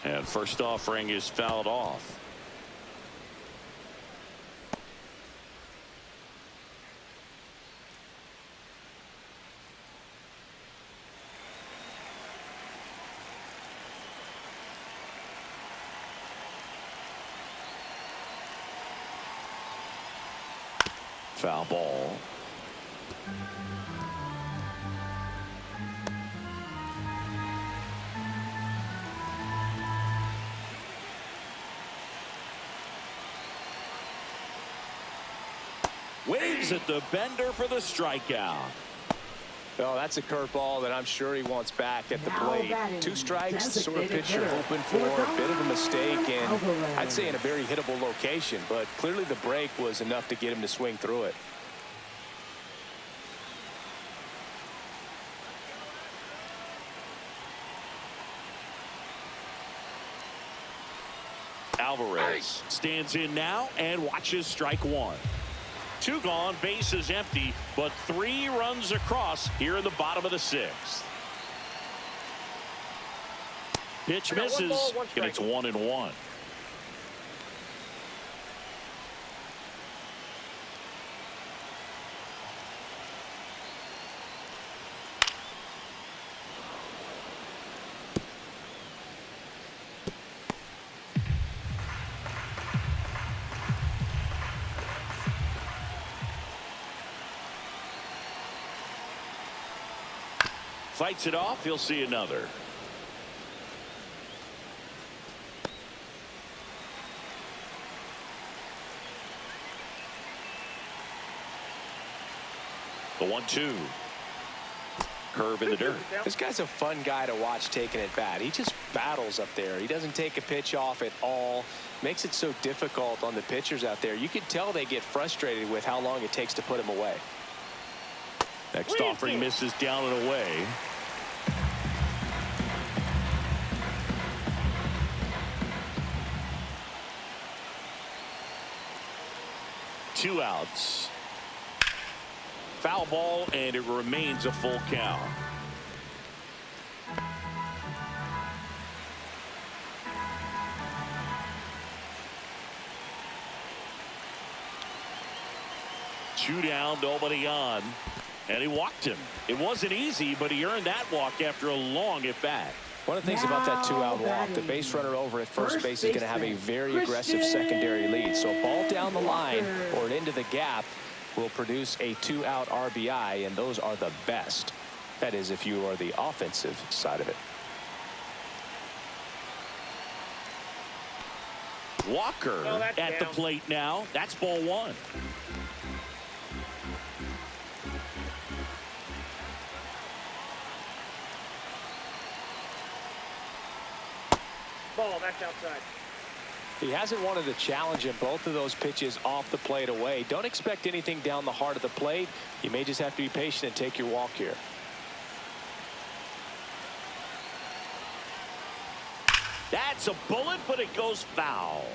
S1: And first offering is fouled off. Foul ball. Waves at the bender for the strikeout.
S2: Oh, that's a curveball that I'm sure he wants back at the
S3: Now
S2: plate.
S3: batting,
S2: 2 strikes, the sort of
S3: designated
S2: pitch you're
S3: hitter,
S2: hoping for. A bit of a mistake, and
S3: Alvarez.
S2: I'd say in a very hittable location. But clearly the break was enough to get him to swing through it.
S1: Alvarez stands in now and watches strike 1. 2 gone, base is empty, but 3 runs across here in the bottom of the 6th. Pitch misses,
S4: 1 ball, 1
S1: and it's
S4: strike.
S1: 1-1. fights it off. He'll see another. The 1-2. Curve in the dirt.
S2: This guy's a fun guy to watch taking at bat. He just battles up there. He doesn't take a pitch off at all. Makes it so difficult on the pitchers out there. You can tell they get frustrated with how long it takes to put him away.
S1: Next offering misses down and away. Two outs. Foul ball, and it remains a full count. Two down, nobody on, and he walked him. It wasn't easy, but he earned that walk after a long at bat.
S2: One of the things about that two-out walk, the base runner over at first base is going to have a very aggressive secondary lead. So a ball down the line or into the gap will produce a two-out RBI, and those are the best. That is, if you are the offensive side of it.
S1: Walker at the plate now. That's ball one.
S4: Ball, that's outside.
S2: He hasn't wanted to challenge him. Both of those pitches off the plate away. Don't expect anything down the heart of the plate. You may just have to be patient and take your walk here.
S1: That's a bullet, but it goes foul.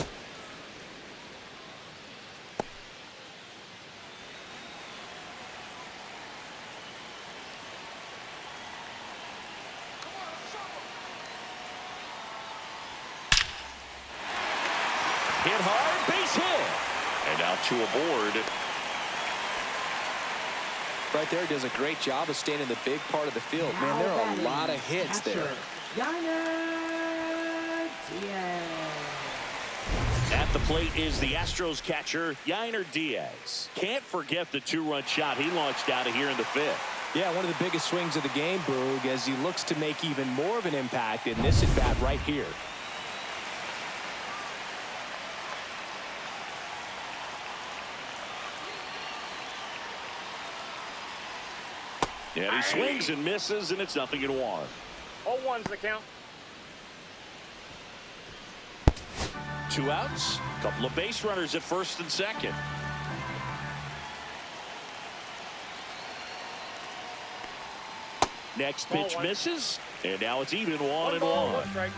S1: Hit hard, base hit. And now two aboard.
S2: Right there, does a great job of staying in the big part of the field. Man, there are a lot of hits there.
S1: At the plate is the Astros catcher, Yainer Diaz. Can't forget the two-run shot he launched out of here in the fifth.
S2: Yeah, one of the biggest swings of the game, Boog, as he looks to make even more of an impact in this at-bat right here.
S1: And he swings and misses, and it's 0-1.
S4: 0-1's the count.
S1: Two outs, a couple of base runners at first and second. Next pitch misses, and now it's even 1-1.
S4: 1 strike.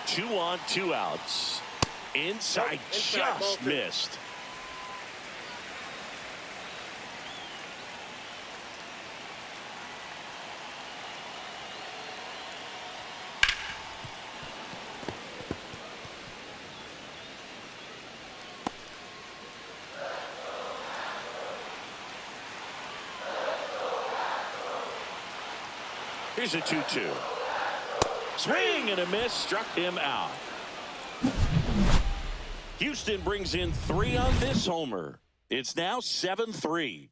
S1: Two on, two outs. Inside, just missed. Here's a 2-2. Swing and a miss, struck him out. Houston brings in 3 on this homer. It's now 7-3.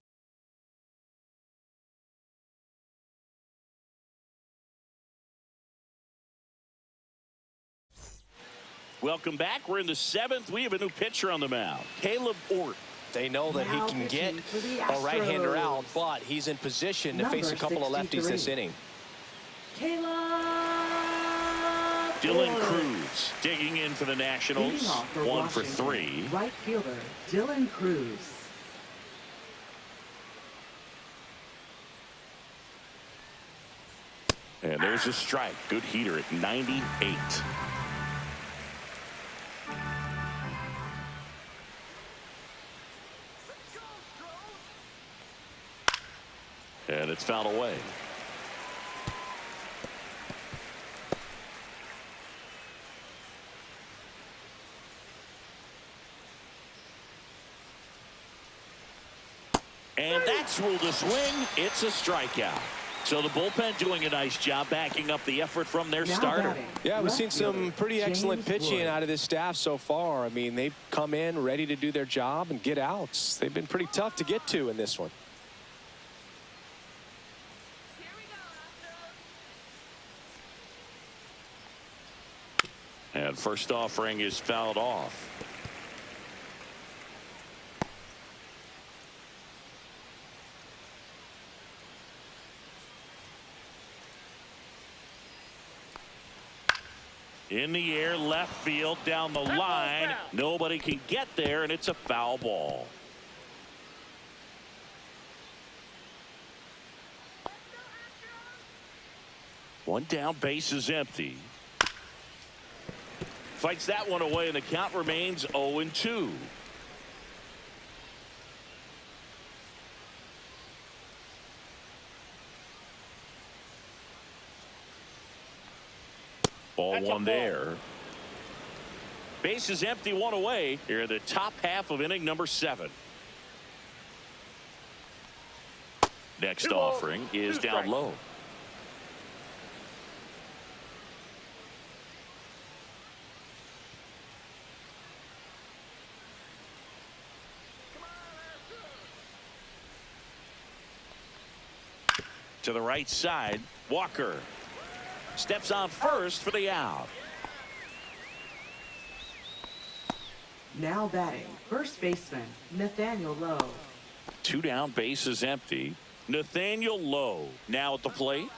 S1: Welcome back. We're in the 7th. We have a new pitcher on the mound, Caleb Ort.
S2: They know that he can get a right-hander out, but he's in position to face a couple of lefties this inning.
S1: Dylan Cruz digging in for the Nationals. 1 for 3.
S3: Right fielder Dylan Cruz.
S1: And there's a strike. Good heater at 98. And it's fouled away. And that's ruled a swing. It's a strikeout. So the bullpen doing a nice job backing up the effort from their
S3: Now
S1: starter.
S3: batting,
S2: Yeah, we've
S3: left
S2: seen some
S3: fielder,
S2: pretty excellent
S3: James
S2: pitching
S3: Wood.
S2: out of this staff so far. I mean, they've come in ready to do their job and get outs. They've been pretty tough to get to in this one.
S1: And first offering is fouled off. In the air, left field, down the line. Nobody can get there, and it's a foul ball. One down, base is empty. Fights that one away, and the count remains 0-2. Ball one there. Base is empty, one away. Here in the top half of inning number 7. Next offering is down low. To the right side, Walker steps on first for the out.
S3: Now batting, first baseman, Nathaniel Lowe.
S1: 2 down, base is empty. Nathaniel Lowe now at the plate.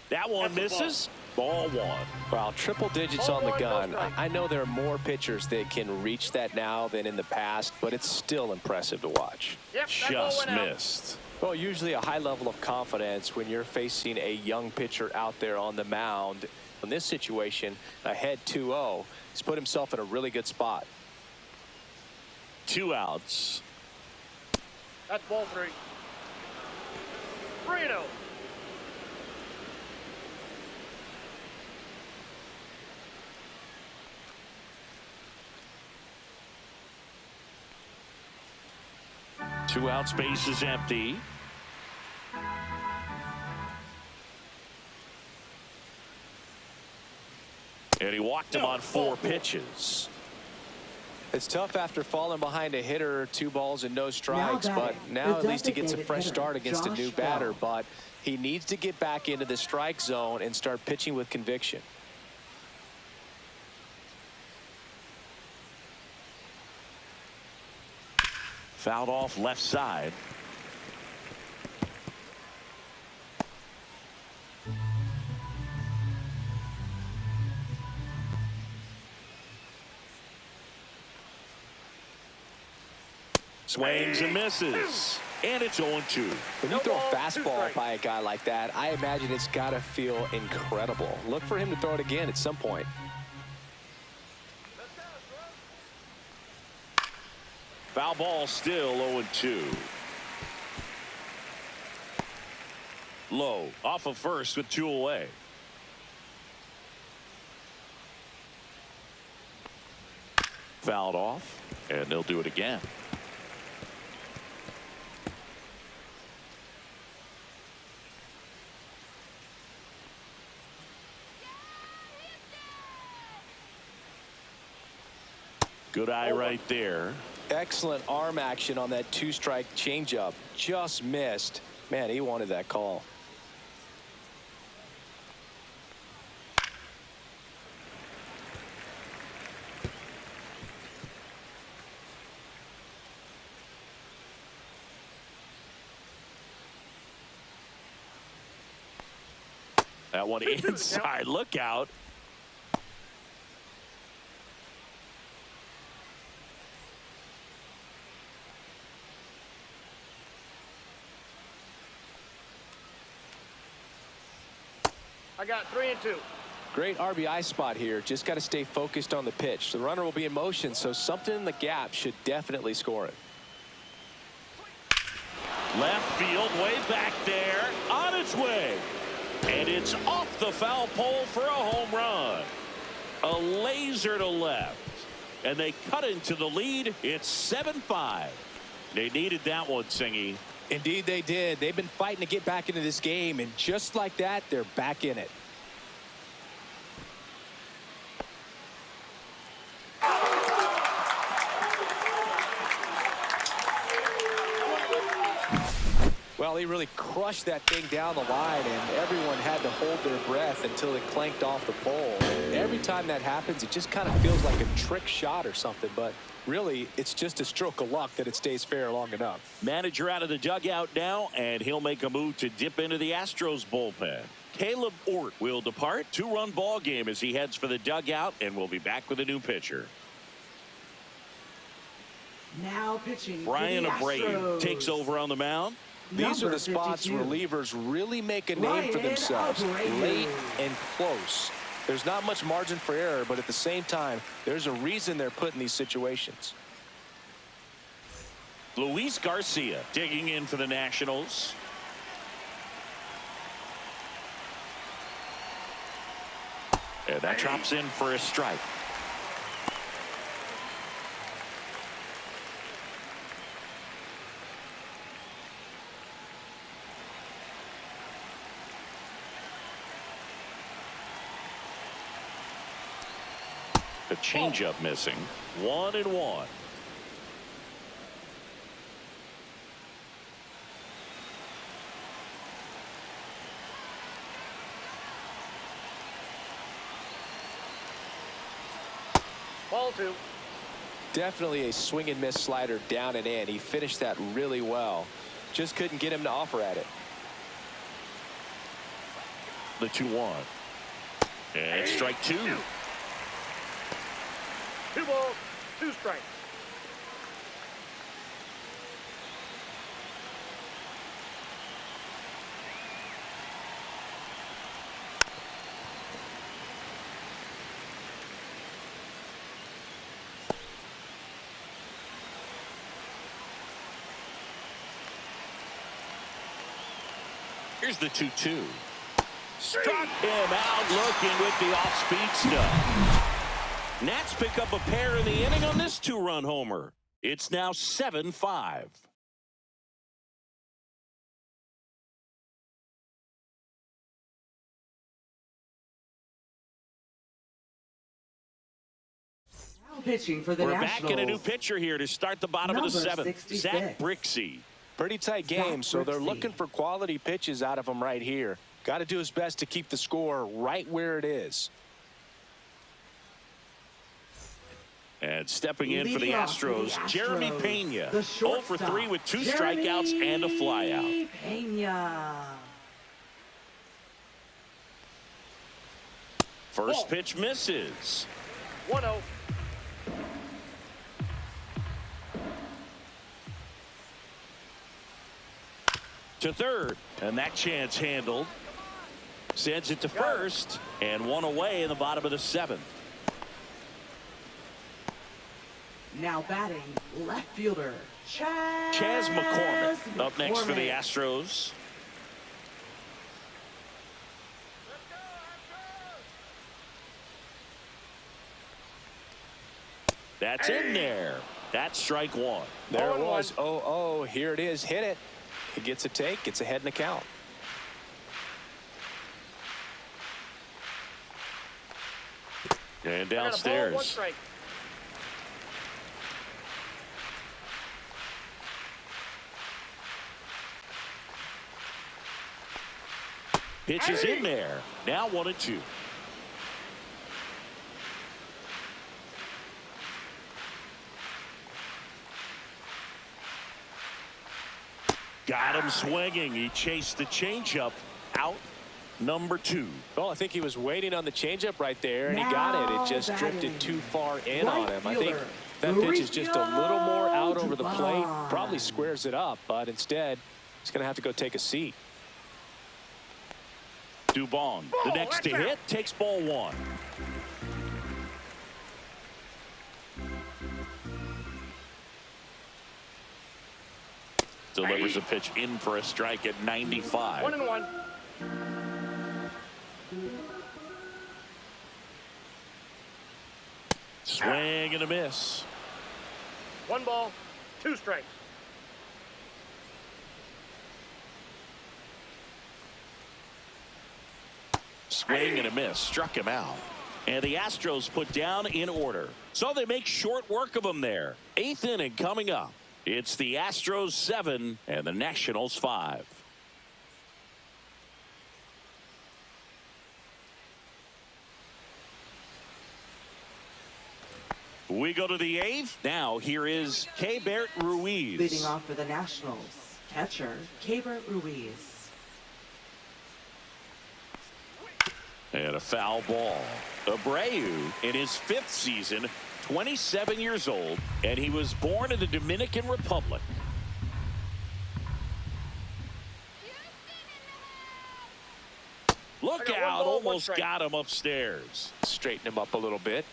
S1: That one misses. Ball 1.
S2: Wow, triple digits on the gun. I know there are more pitchers that can reach that now than in the past, but it's still impressive to watch.
S1: Just missed.
S2: Well, usually a high level of confidence when you're facing a young pitcher out there on the mound. In this situation, ahead 2-0, he's put himself in a really good spot.
S1: 2 outs.
S4: That's ball 3. 3-0.
S1: Two outs, base is empty. And he walked him on 4 pitches.
S2: It's tough after falling behind a hitter, 2 balls and no strikes, but now at least he gets a fresh start against a new batter. But he needs to get back into the strike zone and start pitching with conviction.
S1: Fouled off left side. Swings and misses. And it's 0-2.
S2: When you throw a fastball by a guy like that, I imagine it's got to feel incredible. Look for him to throw it again at some point.
S1: Foul ball, still 0-2. Low off of first with 2 away. Fouled off, and they'll do it again. Good eye right there.
S2: Excellent arm action on that 2-strike changeup. Just missed. Man, he wanted that call.
S1: That one inside. Look out.
S4: I got 3-2.
S2: Great RBI spot here. Just got to stay focused on the pitch. The runner will be in motion, so something in the gap should definitely score it.
S1: Left field, way back there, on its way. And it's off the foul pole for a home run. A laser to left. and they cut into the lead. It's 7-5. They needed that one, Singy.
S2: Indeed they did. They've been fighting to get back into this game, and just like that, they're back in it. Well, he really crushed that thing down the line, and everyone had to hold their breath until it clanked off the pole. Every time that happens, it just kind of feels like a trick shot or something, but really, it's just a stroke of luck that it stays fair long enough.
S1: Manager out of the dugout now, and he'll make a move to dip into the Astros bullpen. Caleb Ort will depart. 2-run ball game as he heads for the dugout, and we'll be back with a new pitcher.
S3: Now pitching.
S1: Brian Abreu takes over on the mound.
S2: These are the spots
S3: 52.
S2: relievers really make a name for themselves. Late and close. There's not much margin for error, but at the same time, there's a reason they're put in these situations.
S1: Luis Garcia digging in for the Nationals. And that drops in for a strike. The changeup missing. 1-1.
S4: Ball 2.
S2: Definitely a swing and miss slider down and in. He finished that really well. Just couldn't get him to offer at it.
S1: The 2-1. And strike 2.
S4: 2 balls, 2 strikes.
S1: Here's the 2-2. Struck him out looking with the off-speed stuff. Nats pick up a pair in the inning on this 2-run homer. It's now 7-5.
S3: Now pitching for the
S1: We're
S3: Nationals.
S1: back in a new pitcher here to start the bottom of the
S3: Number
S1: 7th.
S3: 66.
S1: Zach Brixey.
S2: Pretty tight game, so they're
S3: Brixey.
S2: looking for quality pitches out of him right here. Got to do his best to keep the score right where it is.
S1: And stepping in for the
S3: Leading off for the
S1: Astros, Jeremy
S3: Astros,
S1: Pena.
S3: the
S1: 0 for 3
S3: shortstop,
S1: with 2
S3: Jeremy
S1: strikeouts and a flyout.
S3: Pena.
S1: First pitch misses.
S4: 1-0.
S1: To third, and that chance handled. Sends it to first, and 1 away in the bottom of the 7th.
S3: Now batting, left fielder,
S1: Chas McCormick up next for the Astros. That's in there. That's strike 1.
S2: There it
S4: 0-1.
S2: was. Oh, here it is. Hit it. It gets a take. Gets ahead in the count.
S1: And
S4: I got a ball, 1
S1: downstairs.
S4: strike.
S1: Pitch is in there. Now 1-2. Got him swinging. He chased the changeup out. Number 2.
S2: Well, I think he was waiting on the changeup right there, and he got it. It just drifted too far in on him. I think that pitch is just a little more out over the plate. Probably squares it up, but instead, he's going to have to go take a seat.
S1: Dubon, the next to hit, takes ball 1. Delivers a pitch in for a strike at 95.
S4: 1-1.
S1: Swing and a miss.
S4: 1 ball, 2 strikes.
S1: Swing and a miss. Struck him out. And the Astros put down in order. So they make short work of them there. 8th inning coming up. It's the Astros 7 and the Nationals 5. We go to the 8th. Now here is Keibert Ruiz.
S3: Leading off for the Nationals, catcher Keibert Ruiz.
S1: And a foul ball. Abreu in his 5th season, 27 years old, and he was born in the Dominican Republic. Look out, almost got him upstairs.
S2: Straighten him up a little bit.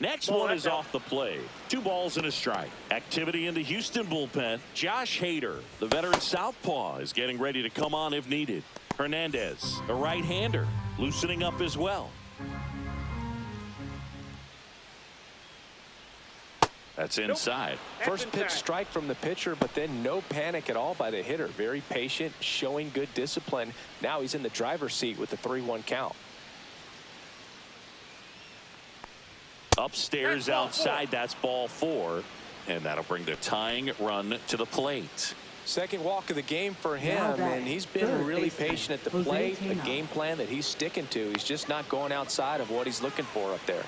S1: Next one is off the plate. 2 balls and a strike. Activity in the Houston bullpen. Josh Hader, the veteran southpaw, is getting ready to come on if needed. Hernandez, a right-hander, loosening up as well. That's inside.
S2: First pitch strike from the pitcher, but then no panic at all by the hitter. Very patient, showing good discipline. Now he's in the driver's seat with the 3-1 count.
S1: Upstairs outside, that's ball 4. And that'll bring the tying run to the plate.
S2: Second walk of the game for him, and he's been really patient at the plate. A game plan that he's sticking to. He's just not going outside of what he's looking for up there.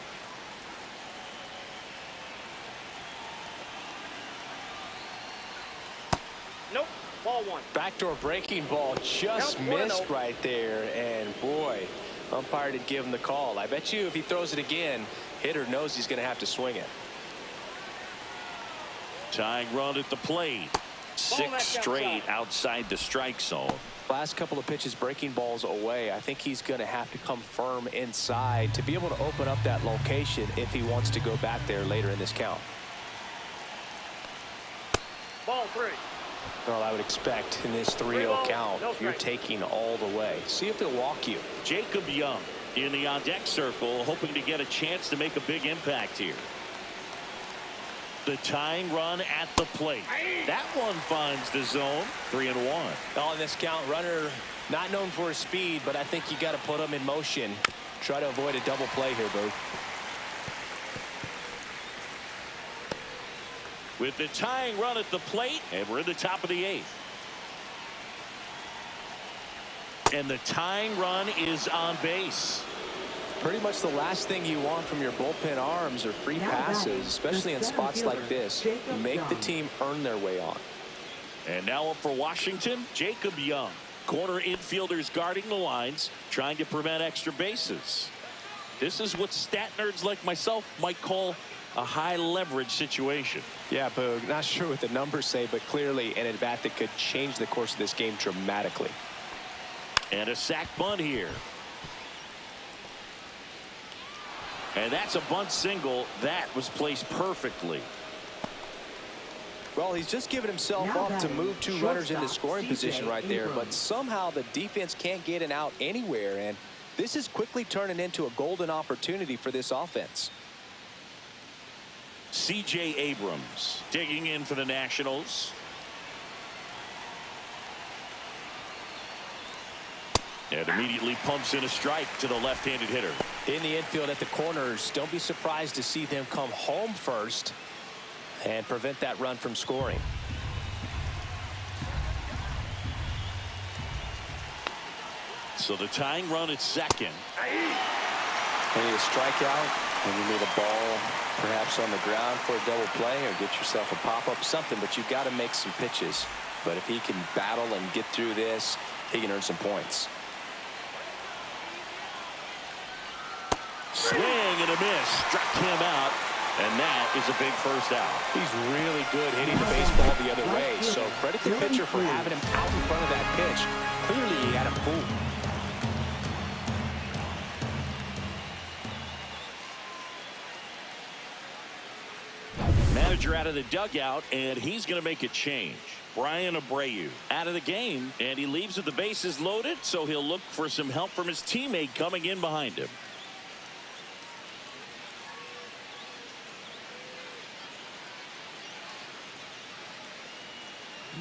S4: Nope. Ball 1.
S2: Backdoor breaking ball just missed right there, and boy, umpire didn't give him the call. I bet you if he throws it again, hitter knows he's going to have to swing it.
S1: Tying run at the plate. 6 straight outside the strike zone.
S2: Last couple of pitches breaking balls away. I think he's going to have to come firm inside to be able to open up that location if he wants to go back there later in this count.
S4: Ball 3.
S2: Well, I would expect in this 3-0 count, you're taking all the way. See if he'll walk you.
S1: Jacob Young in the on-deck circle, hoping to get a chance to make a big impact here. The tying run at the plate. That one finds the zone. 3-1.
S2: On this count, runner not known for his speed, but I think you got to put him in motion. Try to avoid a double play here, Booth.
S1: With the tying run at the plate, and we're in the top of the 8th. And the tying run is on base.
S2: Pretty much the last thing you want from your bullpen arms are free passes, especially in spots like this. Make the team earn their way on.
S1: And now up for Washington, Jacob Young. Corner infielders guarding the lines, trying to prevent extra bases. This is what stat nerds like myself might call a high leverage situation.
S2: Yeah, Boog, not sure what the numbers say, but clearly an at-bat that could change the course of this game dramatically.
S1: And a sac bunt here. And that's a bunt single that was placed perfectly.
S2: Well, he's just given himself up to move 2 runners into scoring position right there, but somehow the defense can't get an out anywhere, and this is quickly turning into a golden opportunity for this offense.
S1: C.J. Abrams digging in for the Nationals. And immediately pumps in a strike to the left-handed hitter.
S2: In the infield at the corners, don't be surprised to see them come home first and prevent that run from scoring.
S1: So the tying run at second.
S2: You need a strikeout, and you need a ball perhaps on the ground for a double play, or get yourself a pop-up, something, but you've got to make some pitches. But if he can battle and get through this, he can earn some points.
S1: Swing and a miss. Struck him out. And that is a big first out.
S2: He's really good hitting the baseball the other way. So credit the pitcher for having him out in front of that pitch. Clearly he had him fooled.
S1: manager out of the dugout, and he's going to make a change. Brian Abreu out of the game, and he leaves with the bases loaded, so he'll look for some help from his teammate coming in behind him.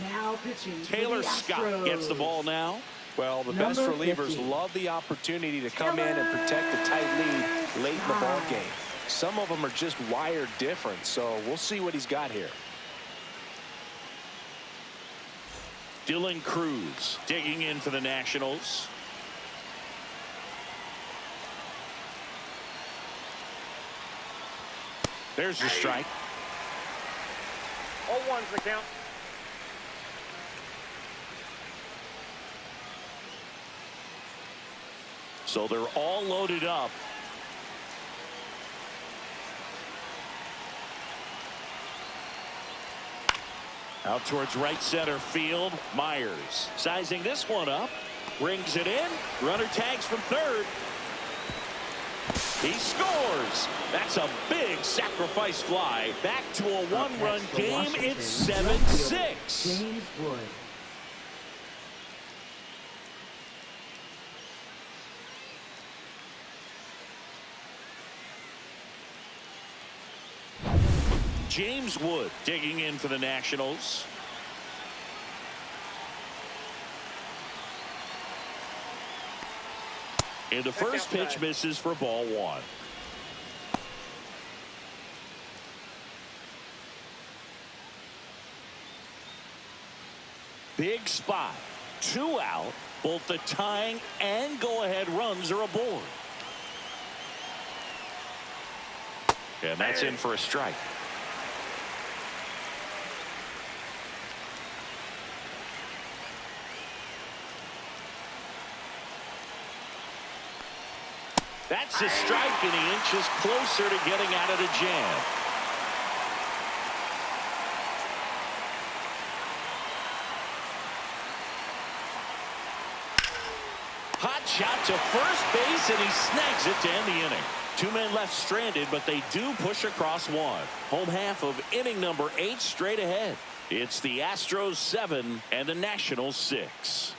S3: Now pitching
S1: Taylor Scott gets the ball now.
S2: Well, the best relievers love the opportunity to come in and protect a tight lead late in the ball game. Some of them are just wired different, so we'll see what he's got here.
S1: Dylan Cruz digging in for the Nationals. There's the strike.
S4: 0-1's the count.
S1: So they're all loaded up. Out towards right center field. Myers sizing this one up. Brings it in. Runner tags from third. He scores. That's a big sacrifice fly. Back to a one-run game. It's 7-6.
S3: James Wood.
S1: James Wood digging in for the Nationals. And the first pitch misses for ball one. Big spot. 2 out. Both the tying and go-ahead runs are aboard. And that's in for a strike. That's a strike, and he inches closer to getting out of the jam. Hot shot to first base, and he snags it to end the inning. 2 men left stranded, but they do push across one. Home half of inning number 8 straight ahead. It's the Astros 7 and the Nationals 6.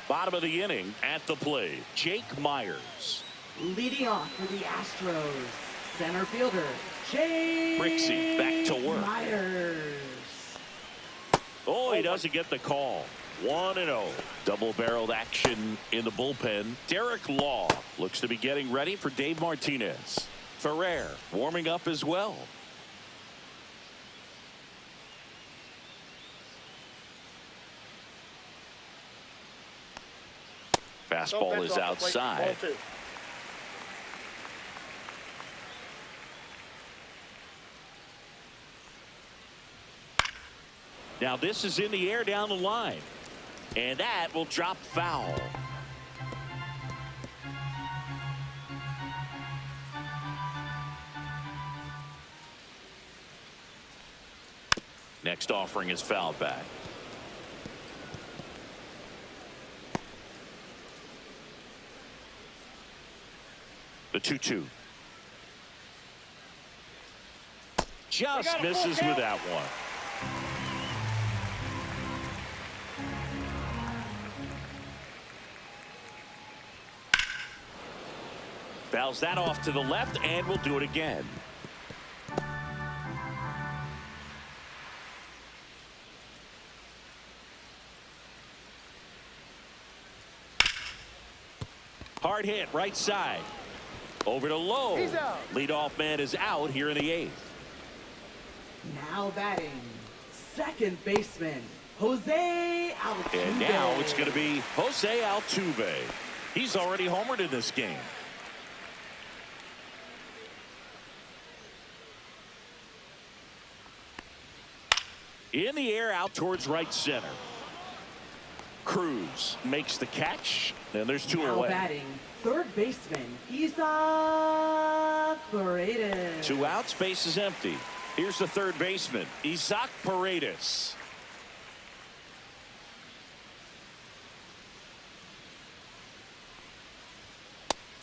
S1: Bottom of the inning at the plate, Jake Myers.
S3: Leading off for the Astros, center fielder, Jake
S1: Brixey back to work.
S3: Myers.
S1: Oh, he doesn't get the call. 1-0. Double-barreled action in the bullpen. Derek Law looks to be getting ready for Dave Martinez. Ferrer warming up as well. Fastball is outside. Now this is in the air down the line. And that will drop foul. Next offering is fouled back. The 2-2. Just misses with that one. Fouls that off to the left, and we'll do it again. Hard hit right side. Over to Lowe. Leadoff man is out here in the 8th.
S3: Now batting, second baseman, Jose Altuve.
S1: And now it's going to be Jose Altuve. He's already homered in this game. In the air out towards right center. Cruz makes the catch, and there's 2
S3: now
S1: away.
S3: Batting, third baseman, Isaac Paredes.
S1: 2 outs, base is empty. Here's the third baseman, Isaac Paredes.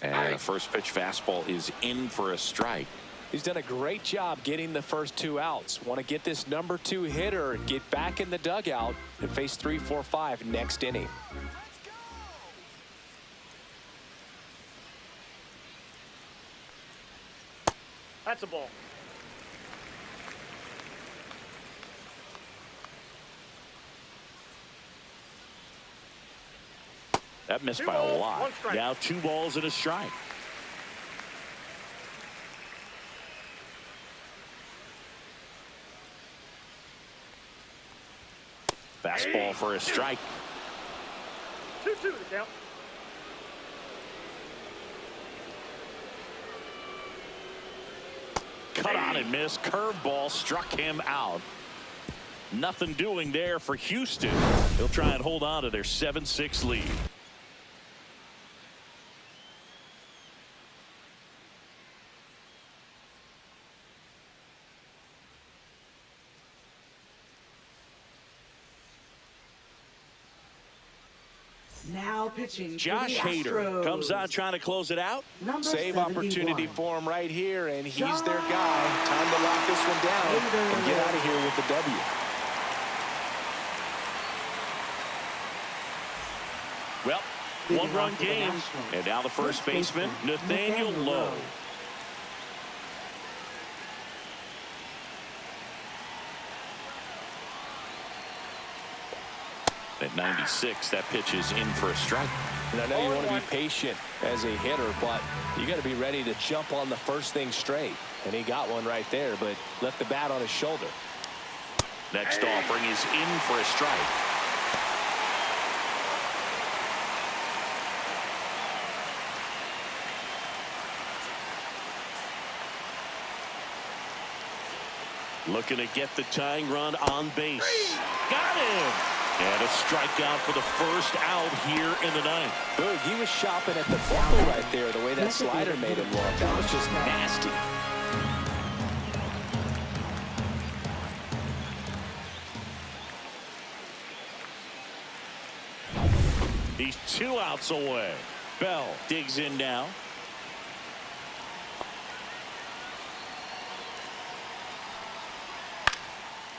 S1: And the first pitch fastball is in for a strike.
S2: He's done a great job getting the first 2 outs. Want to get this number 2 hitter, get back in the dugout, and face 3, 4, 5 next inning.
S4: That's a ball.
S1: That missed
S4: 2
S1: by a
S4: balls,
S1: lot.
S4: 1 strike.
S1: Now 2 balls and a strike. Fastball for a strike.
S4: 2-2 the count.
S1: Cut on and missed. Curveball struck him out. Nothing doing there for Houston. They'll try and hold on to their 7-6 lead.
S3: Now pitching.
S1: Josh
S3: for the
S1: Hader
S3: Astros.
S1: comes on trying to close it out.
S3: Number
S2: Save
S3: 71.
S2: opportunity for him right here, and he's their guy. Time to lock this one down and get out of here with the W.
S1: Well,
S3: Leading
S1: one-run
S3: off for the
S1: game,
S3: Nationals.
S1: and now the first baseman, Nathaniel Lowe. At 96, that pitch is in for a strike.
S2: And I know you want to be patient as a hitter, but you got to be ready to jump on the first thing straight. And he got one right there, but left the bat on his shoulder.
S1: Next offering is in for a strike. Looking to get the tying run on base. Got him! And a strikeout for the first out here in the ninth.
S2: Good. He was shopping at the ball right there, the way that slider made him look. That was just nasty.
S1: He's 2 outs away. Bell digs in now.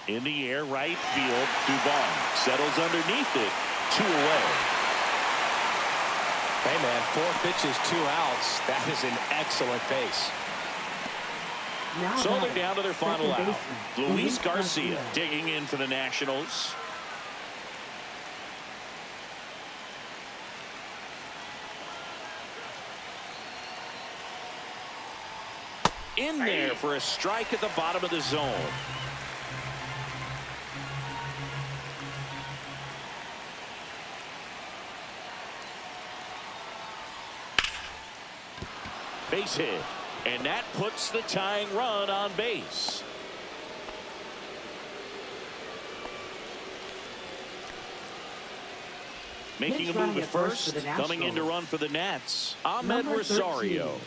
S1: In the air, right field. Duvall settles underneath it. 2 away.
S2: Hey, man, 4 pitches, 2 outs. That is an excellent pace.
S3: Now
S1: So
S3: batting,
S1: they're down to their final
S3: second
S1: out.
S3: baseman,
S1: Luis Garcia digging in for the Nationals. In there for a strike at the bottom of the zone. Base hit, and that puts the tying run on base. Making a move at first, coming in to run for the Nats, Ahmed
S3: Number
S1: Rosario.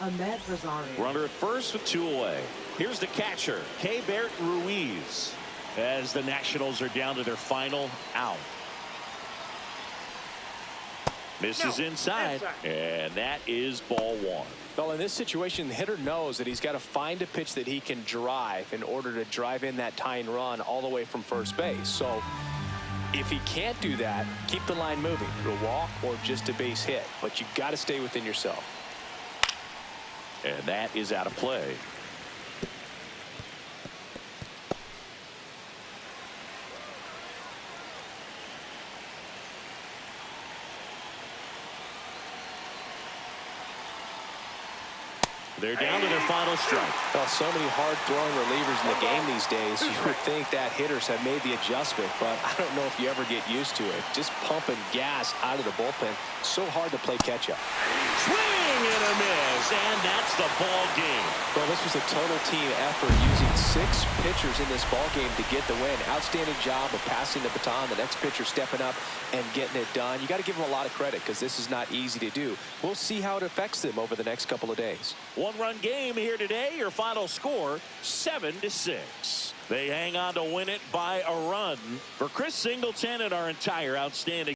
S3: 13. Ahmed Rosario.
S1: Runner at first with 2 away. Here's the catcher, Keibert Ruiz, as the Nationals are down to their final out. Misses inside, and that is ball 1.
S2: Well, in this situation, the hitter knows that he's got to find a pitch that he can drive in order to drive in that tying run all the way from first base. So if he can't do that, keep the line moving through a walk or just a base hit. But you got to stay within yourself.
S1: And that is out of play. They're down to their final strike.
S2: Well, so many hard-throwing relievers in the game these days. You would think that hitters have made the adjustment, but I don't know if you ever get used to it. Just pumping gas out of the bullpen. So hard to play catch-up.
S1: Swing and a miss, and that's the ball game.
S2: Well, this was a total team effort using 6 pitchers in this ball game to get the win. Outstanding job of passing the baton. The next pitcher stepping up and getting it done. You got to give them a lot of credit because this is not easy to do. We'll see how it affects them over the next couple of days.
S1: One-run game here today. Your final score, 7-6. They hang on to win it by a run. For Chris Singleton and our entire outstanding